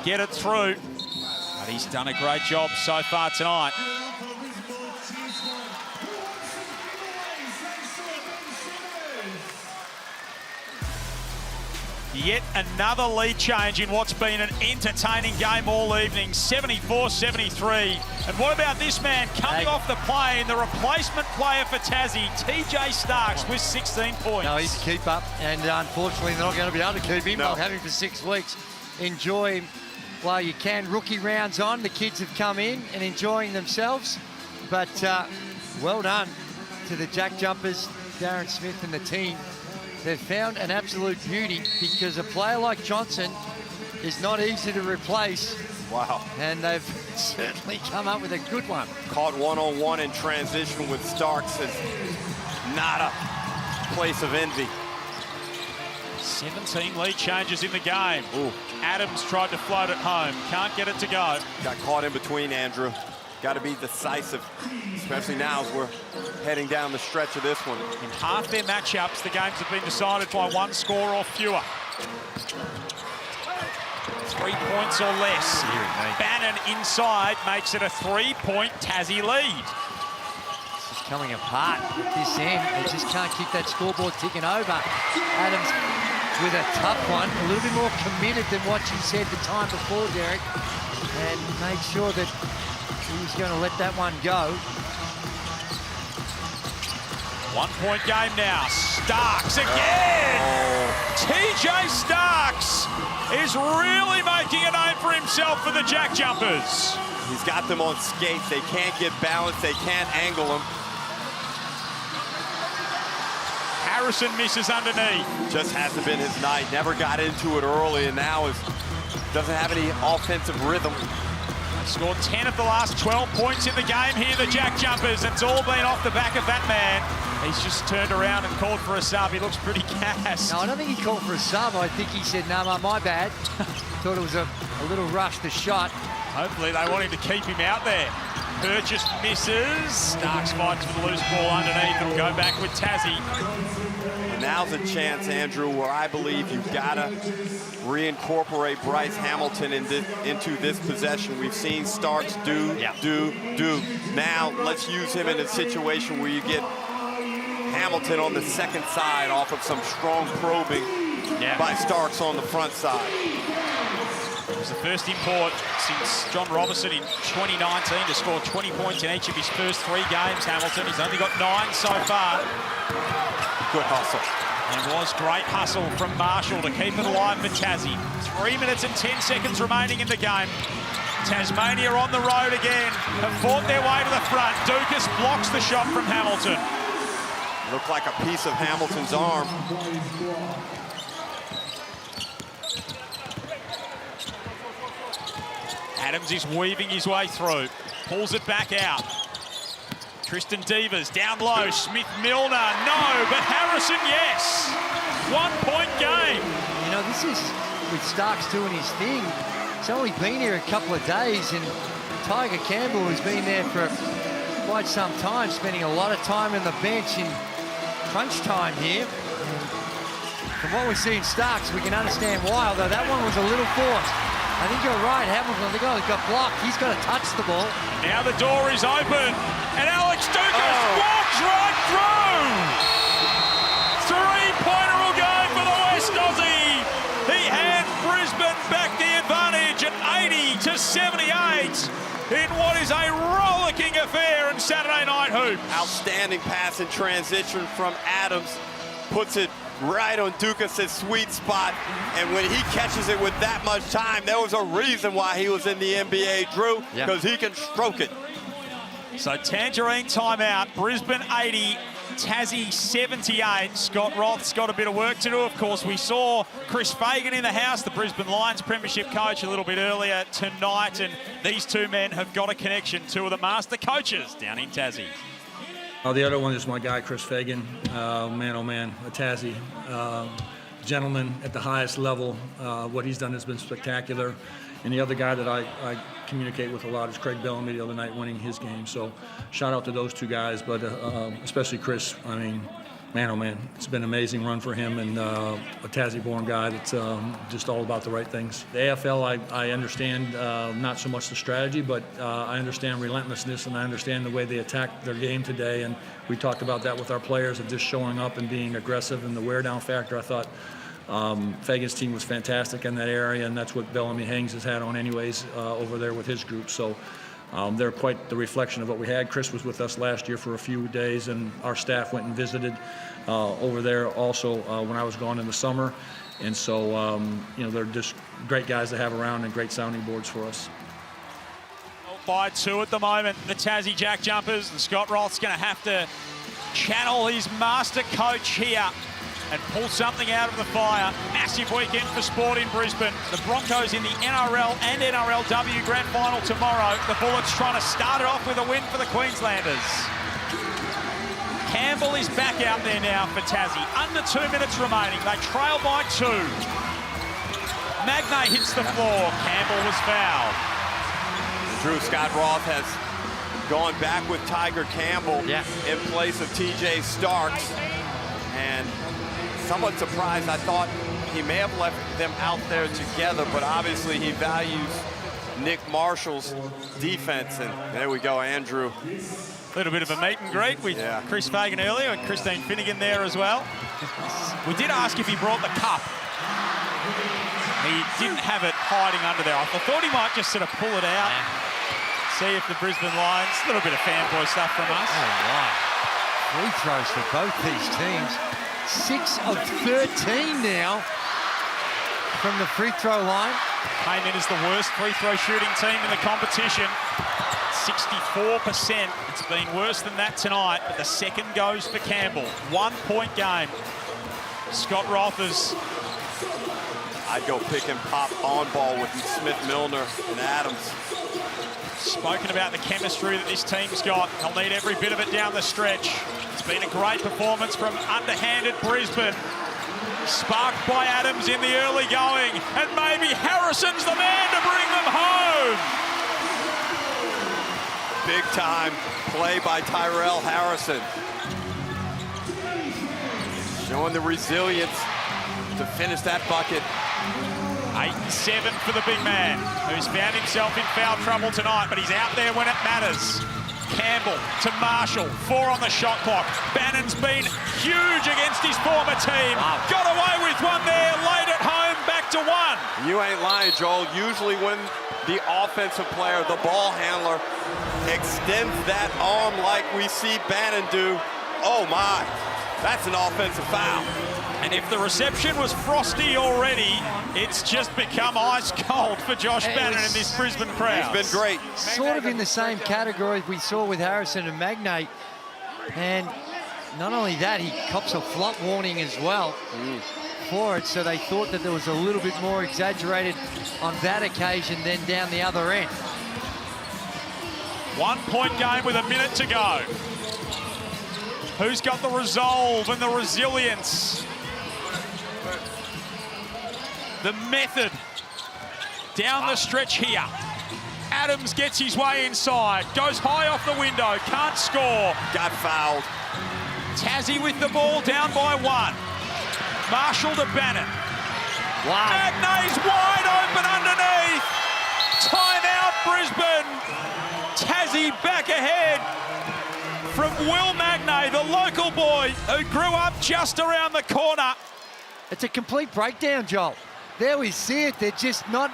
get it through. But he's done a great job so far tonight. Yet another lead change in what's been an entertaining game all evening, 74-73. And what about this man coming off the plane, the replacement player for Tassie, TJ Starks, with 16 points. No, he's a keeper, and unfortunately they're not going to be able to keep him. No. They'll have him for 6 weeks. Enjoy him while you can. Rookie rounds on. The kids have come in and enjoying themselves. But well done to the JackJumpers, Darren Smith and the team. They've found an absolute beauty because a player like Johnson is not easy to replace. Wow. And they've certainly come up with a good one. Caught one-on-one in transition with Starks is not a place of envy. 17 lead changes in the game. Ooh. Adams tried to float it home. Can't get it to go. Got caught in between, Andrew. Got to be decisive, especially now as we're heading down the stretch of this one. In half their matchups, the games have been decided by 1 score or fewer. 3 points or less. Bannon inside makes it a 3-point Tassie lead. This is coming apart at this end. They just can't keep that scoreboard ticking over. Adams with a tough one, a little bit more committed than what you said the time before, Derek, and made sure that he was going to let that one go. 1-point game now. Starks again! TJ Starks is really making a name for himself for the JackJumpers. He's got them on skates. They can't get balanced. They can't angle them. Harrison misses underneath. Just hasn't been his night. Never got into it early, and now doesn't have any offensive rhythm. Scored 10 of the last 12 points in the game here, the JackJumpers. It's all been off the back of that man. He's just turned around and called for a sub. He looks pretty gassed. No, I don't think he called for a sub. I think he said, no, my bad. Thought it was a little rush, the shot. Hopefully they want him to keep him out there. Purchase misses. Starks fights with a loose ball underneath. It'll go back with Tassie. Now's a chance, Andrew, where I believe you've got to reincorporate Bryce Hamilton into this possession. We've seen Starks do. Now let's use him in a situation where you get Hamilton on the second side off of some strong probing by Starks on the front side. It was the first import since John Robertson in 2019 to score 20 points in each of his first 3 games, Hamilton. He's only got 9 so far. Good hustle. And it was great hustle from Marshall to keep it alive for Tassie. 3 minutes and 10 seconds remaining in the game. Tasmania on the road again, have fought their way to the front. Dukas blocks the shot from Hamilton. Looked like a piece of Hamilton's arm. Adams is weaving his way through, pulls it back out. Tristan Devers down low, Smith-Milner, no, but Harrison, yes. 1-point game. You know, this is with Starks doing his thing. He's only been here a couple of days, and Tiger Campbell has been there for quite some time, spending a lot of time on the bench in crunch time here. From what we see in Starks, we can understand why, although that one was a little forced. I think you're right, Hamilton, the guy got blocked. He's got to touch the ball. Now the door is open, and Alex Dukas walks right through. 3-pointer will go for the West Aussie. He had Brisbane back the advantage at 80-78 in what is a rollicking affair in Saturday night hoops. Outstanding pass in transition from Adams. Puts it right on Dukas' sweet spot, and when he catches it with that much time, there was a reason why he was in the NBA, Drew, because he can stroke it. So Tangerine timeout, Brisbane 80, Tassie 78. Scott Roth's got a bit of work to do. Of course, we saw Chris Fagan in the house, the Brisbane Lions premiership coach, a little bit earlier tonight, and these two men have got a connection, 2 of the master coaches down in Tassie. The other one is my guy, Chris Fagan. Man, oh man, a Tassie. Gentleman at the highest level. What he's done has been spectacular. And the other guy that I communicate with a lot is Craig Bellamy the other night winning his game. So shout out to those two guys, but especially Chris. I mean, man, oh man, it's been an amazing run for him, and a Tassie-born guy that's just all about the right things. The AFL, I understand not so much the strategy, but I understand relentlessness, and I understand the way they attack their game today. And we talked about that with our players of just showing up and being aggressive, and the wear-down factor. I thought Fagan's team was fantastic in that area, and that's what Bellamy hangs his hat on anyways over there with his group. So they're quite the reflection of what we had. Chris was with us last year for a few days, and our staff went and visited over there also when I was gone in the summer. And so, you know, they're just great guys to have around and great sounding boards for us. By 2 at the moment, the Tassie JackJumpers, and Scott Roth's going to have to channel his master coach here and pull something out of the fire. Massive weekend for sport in Brisbane. The Broncos in the NRL and NRLW Grand Final tomorrow. The Bullets trying to start it off with a win for the Queenslanders. Campbell is back out there now for Tassie. Under 2 minutes remaining. They trail by 2. Magnay hits the floor. Campbell was fouled. Drew, Scott Roth has gone back with Tiger Campbell in place of TJ Starks. And somewhat surprised. I thought he may have left them out there together, but obviously he values Nick Marshall's defense. And there we go, Andrew. A little bit of a meet and greet with Chris Fagan earlier and Christine Finnegan there as well. We did ask if he brought the cup. He didn't have it hiding under there. I thought he might just sort of pull it out. See if the Brisbane Lions, a little bit of fanboy stuff from us. Oh, wow. Free throws for both these teams. 6 of 13 now from the free throw line. Came in as the worst free throw shooting team in the competition. 64%. It's been worse than that tonight, but the second goes for Campbell. 1 point game. Scott Roth is... I'd go pick and pop on ball with Smith, Milner, and Adams. Spoken about the chemistry that this team's got. They'll need every bit of it down the stretch. It's been a great performance from underhanded Brisbane. Sparked by Adams in the early going. And maybe Harrison's the man to bring them home. Big time play by Tyrell Harrison. Showing the resilience to finish that bucket. 8-7 for the big man, who's found himself in foul trouble tonight, but he's out there when it matters. Campbell to Marshall, 4 on the shot clock. Bannon's been huge against his former team. Wow. Got away with one there, late at home, back to 1. You ain't lying, Joel. Usually when the offensive player, the ball handler, extends that arm like we see Bannon do, oh my, that's an offensive foul. And if the reception was frosty already, it's just become ice cold for Josh Bannon in this Brisbane crowd. He's been great. Sort of in the same category we saw with Harrison and Magnay. And not only that, he cops a flop warning as well for it. So they thought that there was a little bit more exaggerated on that occasion than down the other end. 1 point game with a minute to go. Who's got the resolve and the resilience? The method down the stretch here. Adams gets his way inside, goes high off the window, can't score. Got fouled. Tassie with the ball, down by 1. Marshall to Bannon. Wow. Magnay's wide open underneath. Timeout, Brisbane. Tassie back ahead from Will Magnay, the local boy who grew up just around the corner. It's a complete breakdown, Joel. There we see it. They're just not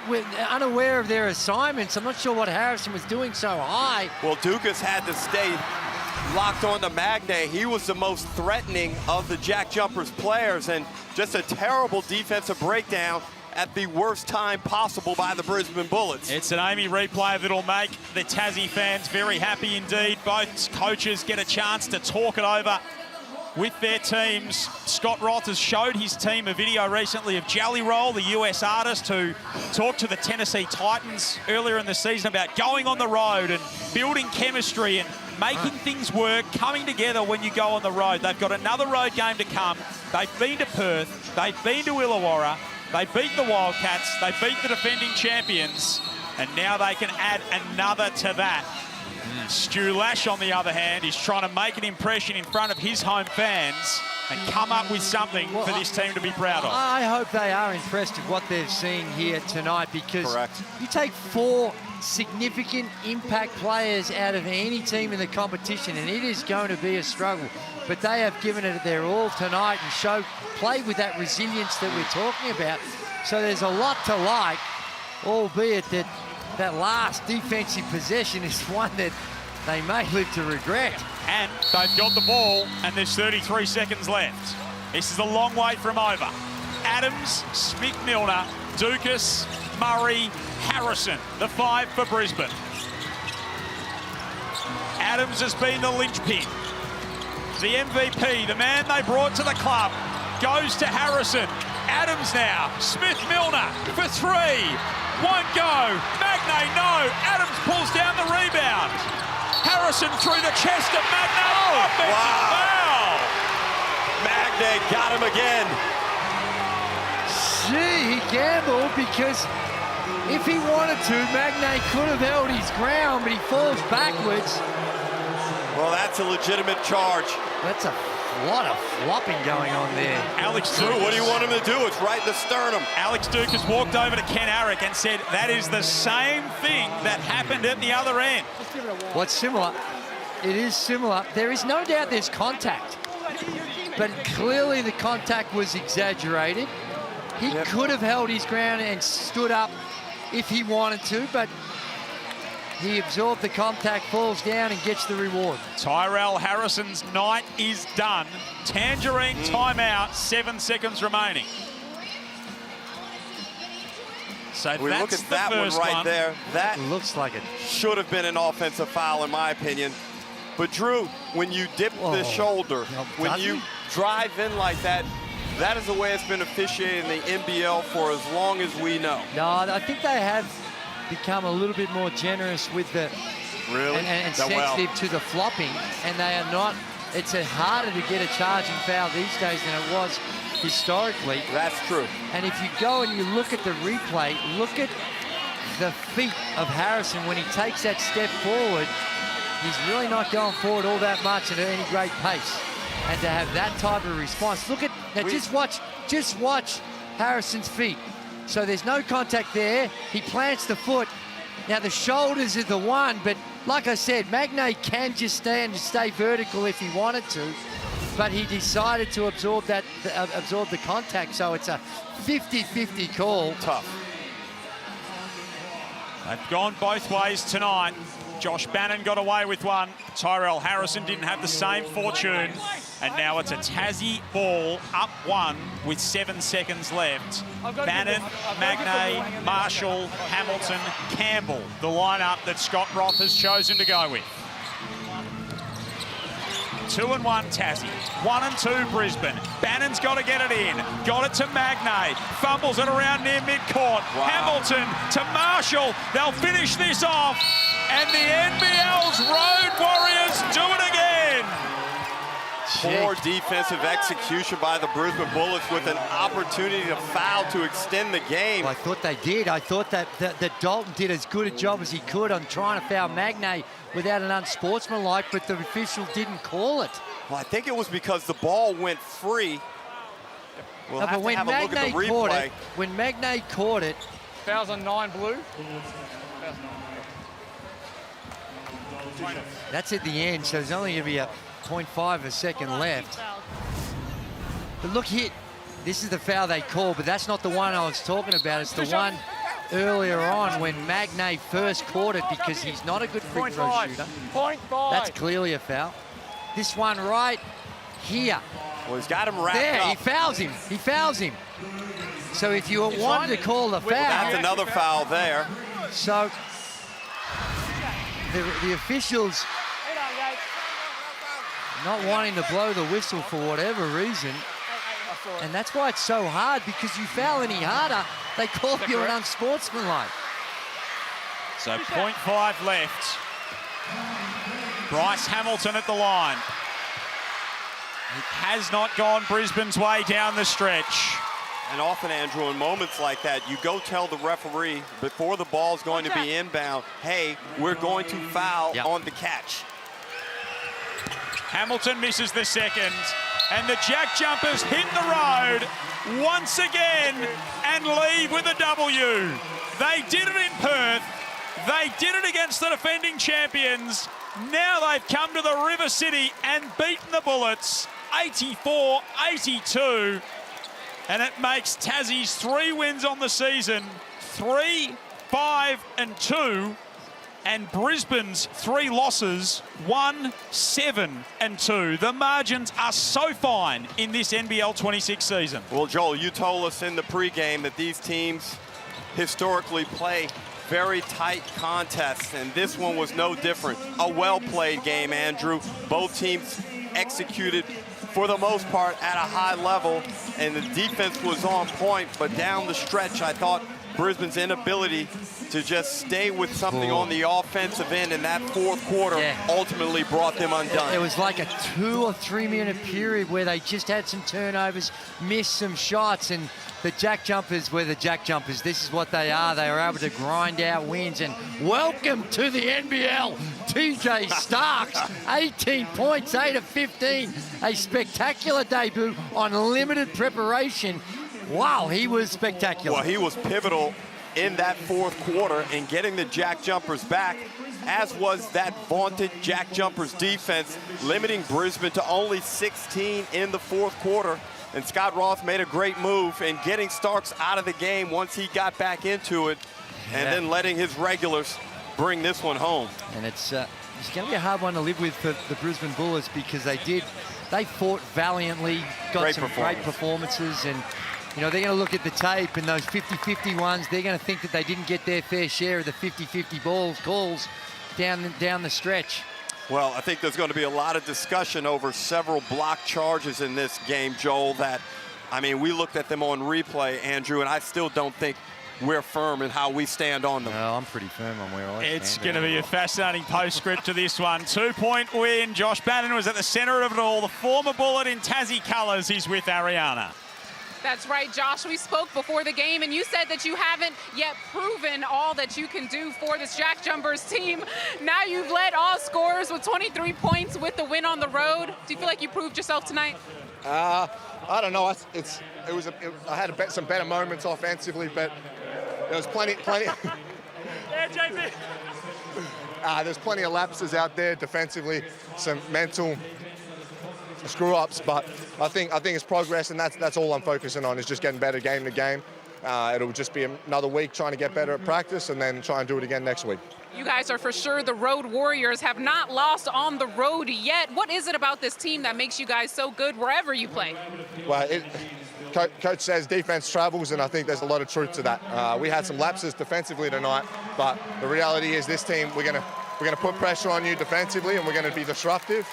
unaware of their assignments. I'm not sure what Harrison was doing so high. Well, Dukas had to stay locked on to Magnay. He was the most threatening of the JackJumpers players, and just a terrible defensive breakdown at the worst time possible by the Brisbane Bullets. It's an Amy replay that'll make the Tassie fans very happy indeed. Both coaches get a chance to talk it over with their teams. Scott Roth has showed his team a video recently of Jelly Roll, the US artist who talked to the Tennessee Titans earlier in the season about going on the road and building chemistry and making things work, coming together when you go on the road. They've got another road game to come. They've been to Perth, they've been to Illawarra, They beat the Wildcats, they beat the defending champions, and now they can add another to that. Stu Lash, on the other hand, is trying to make an impression in front of his home fans and come up with something for this team to be proud of. I hope they are impressed with what they've seen here tonight, because you take 4 significant impact players out of any team in the competition, and it is going to be a struggle. But they have given it their all tonight and played with that resilience that we're talking about. So there's a lot to like, albeit that that last defensive possession is one that they may live to regret. And they've got the ball, and there's 33 seconds left. This is a long way from over. Adams, Smith-Milner, Dukas, Murray, Harrison, the 5 for Brisbane. Adams has been the linchpin. The MVP, the man they brought to the club, goes to Harrison. Adams now, Smith-Milner for 3. Won't go. Magnay, no. Adams pulls down the rebound. Harrison through the chest of Magnay. Offensive foul. Magnay got him again. Gee, he gambled, because if he wanted to, Magnay could have held his ground, but he falls backwards. Well, that's a legitimate charge. That's a lot of flopping going on there. Alex Drew, Dukas, what do you want him to do? It's right in the sternum. Alex Dukas walked over to Ken Arick and said that is the same thing that happened at the other end. What's similar? It is similar. There is no doubt there's contact, but clearly the contact was exaggerated. He could have held his ground and stood up if he wanted to, but he absorbed the contact, falls down, and gets the reward. Tyrell Harrison's night is done. Tangerine timeout, 7 seconds remaining. So we look at that one right there. That looks like it should have been an offensive foul, in my opinion. But Drew, when you dip the shoulder, when you drive in like that, that is the way it's been officiated in the NBL for as long as we know. No, I think they have become a little bit more generous with the and sensitive to the flopping, and they are not. It's harder to get a charging foul these days than it was historically. That's true. And if you go and you look at the replay, look at the feet of Harrison when he takes that step forward. He's really not going forward all that much at any great pace. And to have that type of response, look at now. Just watch Harrison's feet. So there's no contact there. He plants the foot. Now the shoulders are the one, but like I said, Magnay can just stand and stay vertical if he wanted to, but he decided to absorb the contact. So it's a 50-50 call. Tough. They've gone both ways tonight. Josh Bannon got away with one. Tyrell Harrison didn't have the same fortune. And now it's a Tassie ball, up 1 with 7 seconds left. Bannon, Magnay, Marshall, Hamilton, Campbell, the lineup that Scott Roth has chosen to go with. 2-1 Tassie, 1-2 Brisbane. Bannon's got to get it in. Got it to Magnay. Fumbles it around near midcourt. Hamilton to Marshall. They'll finish this off. And the NBL's Road Warriors do it again. Poor defensive execution by the Brisbane Bullets with an opportunity to foul to extend the game. Well, I thought they did. I thought that Dalton did as good a job as he could on trying to foul Magnay without an unsportsmanlike, but the official didn't call it. Well, I think it was because the ball went free. We'll have to have a look at the replay. When Magnay caught it. Fouls on 9 blue. That's at the end, so there's only going to be a 0.5 of a second left. But look here, this is the foul they called, but that's not the one I was talking about. It's the one earlier on when Magnay first caught it, because he's not a good free throw shooter. 0.5. That's clearly a foul. This one right here. Well, he's got him wrapped there, up. he fouls him. He fouls him. So if you wanted to call the foul. That's another foul there. So the officials not wanting to blow the whistle for whatever reason. And that's why it's so hard, because you foul any harder, they call you an unsportsmanlike. So 0.5 left. Bryce Hamilton at the line. It has not gone Brisbane's way down the stretch. And often, Andrew, in moments like that, you go tell the referee before the ball's going to be inbound, hey, we're going to foul on the catch. Hamilton misses the second, and the JackJumpers hit the road once again and leave with a W. They did it in Perth. They did it against the defending champions. Now they've come to the River City and beaten the Bullets 84-82. And it makes Tassie's 3 wins on the season 3, 5, and 2. And Brisbane's 3 losses 1, 7, and 2. The margins are so fine in this NBL 26 season. Well, Joel, you told us in the pregame that these teams historically play very tight contests, and this one was no different. A well-played game, Andrew. Both teams executed for the most part at a high level, and the defense was on point, but down the stretch, I thought Brisbane's inability to just stay with something on the offensive end in that fourth quarter ultimately brought them undone. It was like a 2 or 3 minute period where they just had some turnovers, missed some shots, and the JackJumpers were the JackJumpers. This is what they are. They were able to grind out wins, and welcome to the NBL, TJ Starks, 18 points, 8 of 15, a spectacular debut on limited preparation. Wow, he was spectacular. Well, he was pivotal in that fourth quarter in getting the JackJumpers back, as was that vaunted JackJumpers defense, limiting Brisbane to only 16 in the fourth quarter. And Scott Roth made a great move in getting Starks out of the game once he got back into it, and then letting his regulars bring this one home. And it's going to be a hard one to live with for the Brisbane Bullets, because they fought valiantly, got some great performances, and you know, they're going to look at the tape and those 50-50 ones. They're going to think that they didn't get their fair share of the 50-50 calls down the stretch. Well, I think there's going to be a lot of discussion over several block charges in this game, Joel, that, I mean, we looked at them on replay, Andrew, and I still don't think we're firm in how we stand on them. No, I'm pretty firm on where I stand. It's going to be a fascinating postscript to this one. 2-point win. Josh Bannon was at the center of it all. The former Bullet in Tassie colours. He's with Ariana. That's right, Josh. We spoke before the game, and you said that you haven't yet proven all that you can do for this JackJumpers team. Now you've led all scorers with 23 points with the win on the road. Do you feel like you proved yourself tonight? I don't know. I had some better moments offensively, but there was plenty. Yeah, JP. There's plenty of lapses out there defensively, some mental screw-ups, but I think it's progress, and that's all I'm focusing on, is just getting better game to game. It'll just be another week trying to get better at practice, and then try and do it again next week. You guys are for sure the road warriors, have not lost on the road yet. What is it about this team that makes you guys so good wherever you play? Well, Coach says defense travels, and I think there's a lot of truth to that. We had some lapses defensively tonight, but the reality is this team, we're gonna put pressure on you defensively, and we're gonna be disruptive,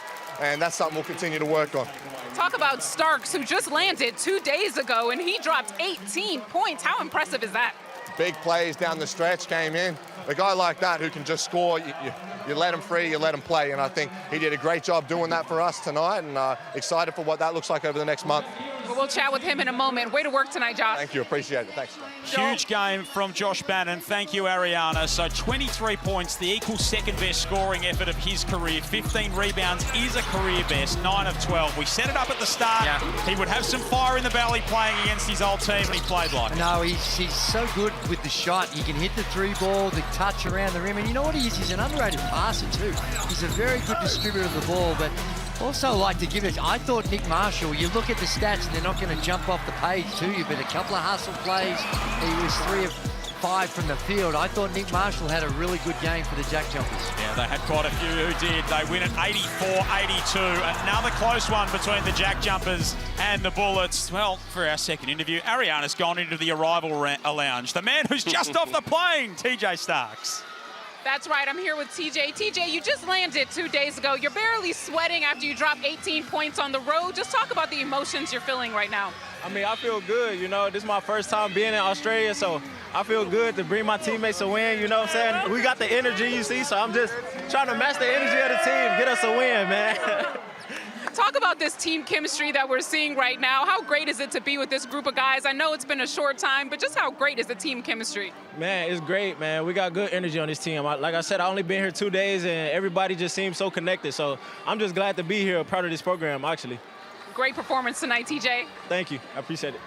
and that's something we'll continue to work on. Talk about Starks, who just landed 2 days ago, and he dropped 18 points. How impressive is that? Big plays down the stretch, came in. A guy like that who can just score, you let him free, you let him play, and I think he did a great job doing that for us tonight, and excited for what that looks like over the next month. Well, we'll chat with him in a moment. Way to work tonight, Josh. Thank you, appreciate it, thanks. Huge game from Josh Bannon. Thank you, Ariana. So 23 points, the equal second best scoring effort of his career. 15 rebounds is a career best, 9 of 12. We set it up at the start. He would have some fire in the belly playing against his old team, and he played like it. No, he's so good with the shot. He can hit the 3 ball, the touch around the rim, and you know what he is? He's an underrated passer too. He's a very good distributor of the ball, but also like to give it. I thought Nick Marshall, you look at the stats and they're not going to jump off the page to you, but a couple of hustle plays, he was 3 of 5 from the field. I thought Nick Marshall had a really good game for the JackJumpers. Yeah, they had quite a few who did. They win at 84-82. Another close one between the JackJumpers and the Bullets. Well, for our second interview, Ariana's gone into the arrival lounge. The man who's just off the plane, TJ Starks. That's right, I'm here with TJ. TJ, you just landed 2 days ago. You're barely sweating after you dropped 18 points on the road. Just talk about the emotions you're feeling right now. I mean, I feel good. You know, this is my first time being in Australia, so I feel good to bring my teammates a win. You know what I'm saying? We got the energy, you see, so I'm just trying to match the energy of the team, get us a win, man. talk about this team chemistry that we're seeing right now. How great is it to be with this group of guys? I know it's been a short time, but just how great is the team chemistry? Man, it's great, man. We got good energy on this team. Like I said, I only been here 2 days, and everybody just seems so connected. So I'm just glad to be here, a part of this program, actually. Great performance tonight, TJ. Thank you. I appreciate it.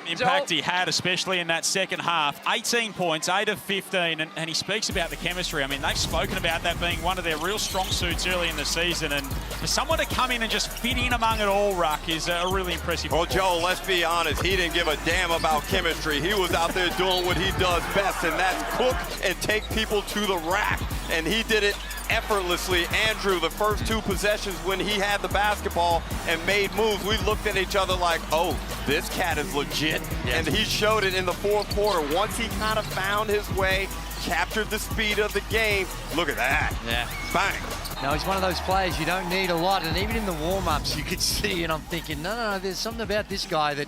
Impact he had, especially in that second half. 18 points, 8 of 15, and he speaks about the chemistry. I mean, they've spoken about that being one of their real strong suits early in the season, and for someone to come in and just fit in among it all, Ruck, is a really impressive. Well, Joe, let's be honest, he didn't give a damn about chemistry. He was out there doing what he does best, and that's cook and take people to the rack, and he did it effortlessly. Andrew, the first 2 possessions when he had the basketball and made moves, we looked at each other like, oh, this cat is legit. Yes. And he showed it in the 4th quarter. Once he kind of found his way, captured the speed of the game, look at that. Yeah. Bang. No, he's one of those players you don't need a lot, and even in the warm-ups you could see, and I'm thinking, no, there's something about this guy that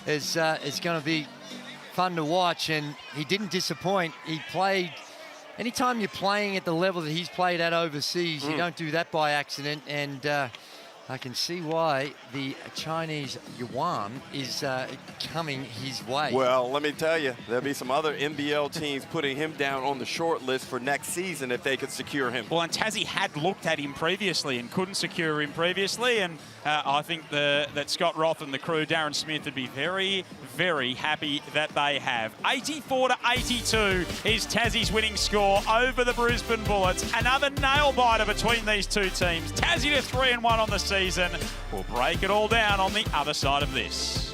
is going to be fun to watch, and he didn't disappoint. He played. Anytime you're playing at the level that he's played at overseas, you don't do that by accident, and I can see why the Chinese yuan is coming his way. Well, let me tell you, there'll be some other NBL teams putting him down on the short list for next season if they could secure him. Well, and Tassie had looked at him previously and couldn't secure him previously, and I think that Scott Roth and the crew, Darren Smith, would be very, very happy that they have. 84-82 is Tassie's winning score over the Brisbane Bullets. Another nail-biter between these two teams. Tassie to 3-1 on the season. We'll break it all down on the other side of this.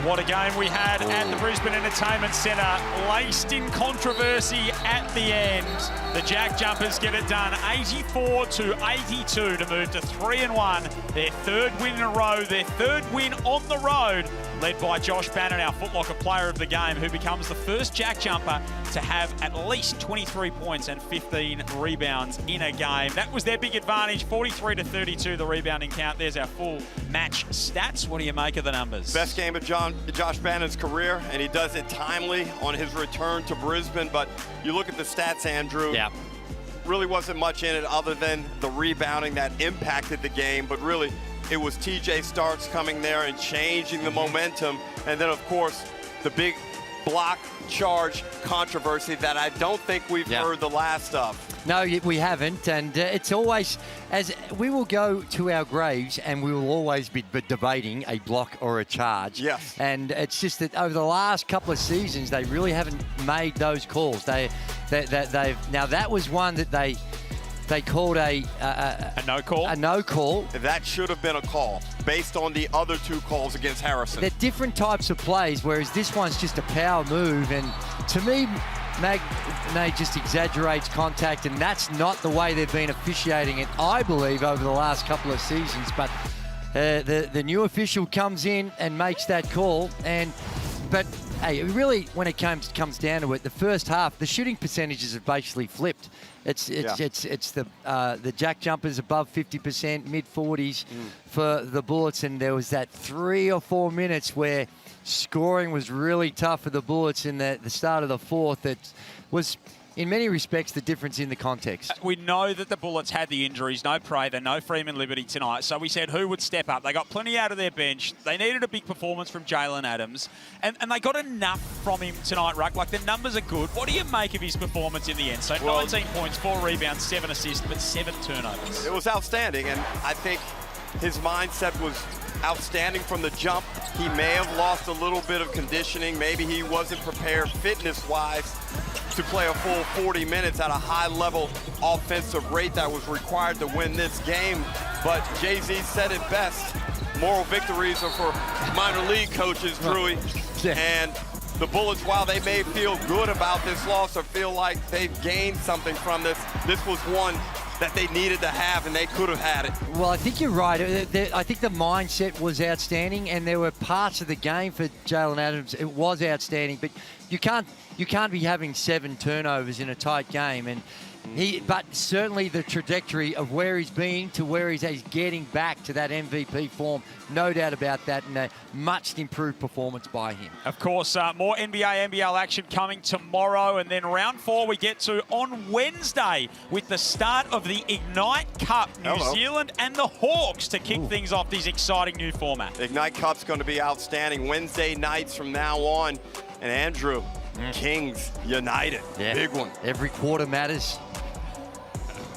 What a game we had at the Brisbane Entertainment Centre, laced in controversy at the end. The JackJumpers get it done, 84-82 to move to 3-1. Their 3rd win in a row, their 3rd win on the road, led by Josh Bannon, our Foot Locker player of the game, who becomes the first JackJumper to have at least 23 points and 15 rebounds in a game. That was their big advantage, 43-32, the rebounding count. There's our full match stats. What do you make of the numbers? Best game of John Josh Bannon's career, and he does it timely on his return to Brisbane. But you look at the stats, Andrew. Yeah. Really wasn't much in it other than the rebounding that impacted the game. But really, it was TJ Starks coming there and changing the momentum. And then, of course, the big block charge controversy that I don't think we've heard the last of. No, we haven't, and it's always, as we will go to our graves and we will always be debating a block or a charge. Yes. And it's just that over the last couple of seasons, they really haven't made those calls. Now that was one that they called a no call. A no call. That should have been a call based on the other two calls against Harrison. They're different types of plays, whereas this one's just a power move. And to me, Magnay just exaggerates contact, and that's not the way they've been officiating it, I believe, over the last couple of seasons. But the new official comes in and makes that call. But hey, really, when it comes down to it, the first half, the shooting percentages have basically flipped. It's the JackJumpers above 50%, mid-40s for the Bullets, and there was that 3 or 4 minutes where scoring was really tough for the Bullets in the start of the fourth. That was, in many respects, the difference in the context. We know that the Bullets had the injuries, no Prather, no Freeman Liberty tonight, so we said who would step up. They got plenty out of their bench. They needed a big performance from Jalen Adams, and they got enough from him tonight, Ruck. Like, the numbers are good. What do you make of his performance in the end? So 19 points, 4 rebounds, 7 assists, but 7 turnovers. It was outstanding, and I think his mindset was outstanding from the jump. He may have lost a little bit of conditioning. Maybe he wasn't prepared fitness-wise to play a full 40 minutes at a high-level offensive rate that was required to win this game. But Jay-Z said it best. Moral victories are for minor league coaches, Drewy. And the Bullets, while they may feel good about this loss or feel like they've gained something from this, this was one that they needed to have, and they could have had it. Well, I think you're right. I think the mindset was outstanding, and there were parts of the game for Jalen Adams. It was outstanding, but you can't be having 7 turnovers in a tight game. And but certainly the trajectory of where he's been to where he's getting back to that MVP form, no doubt about that, and a much improved performance by him. Of course, more NBA, NBL action coming tomorrow, and then round 4 we get to on Wednesday with the start of the Ignite Cup. New Zealand and the Hawks to kick things off this exciting new format. Ignite Cup's going to be outstanding Wednesday nights from now on. And Andrew, Kings United, big one. Every quarter matters.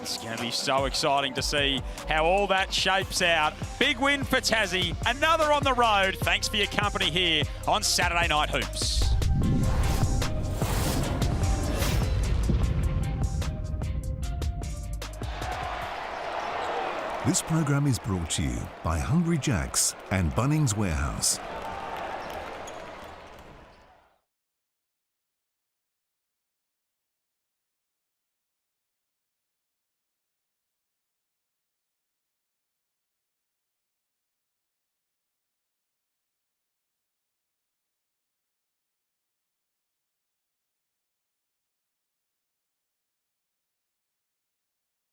It's going to be so exciting to see how all that shapes out. Big win for Tassie, another on the road. Thanks for your company here on Saturday Night Hoops. This program is brought to you by Hungry Jack's and Bunnings Warehouse.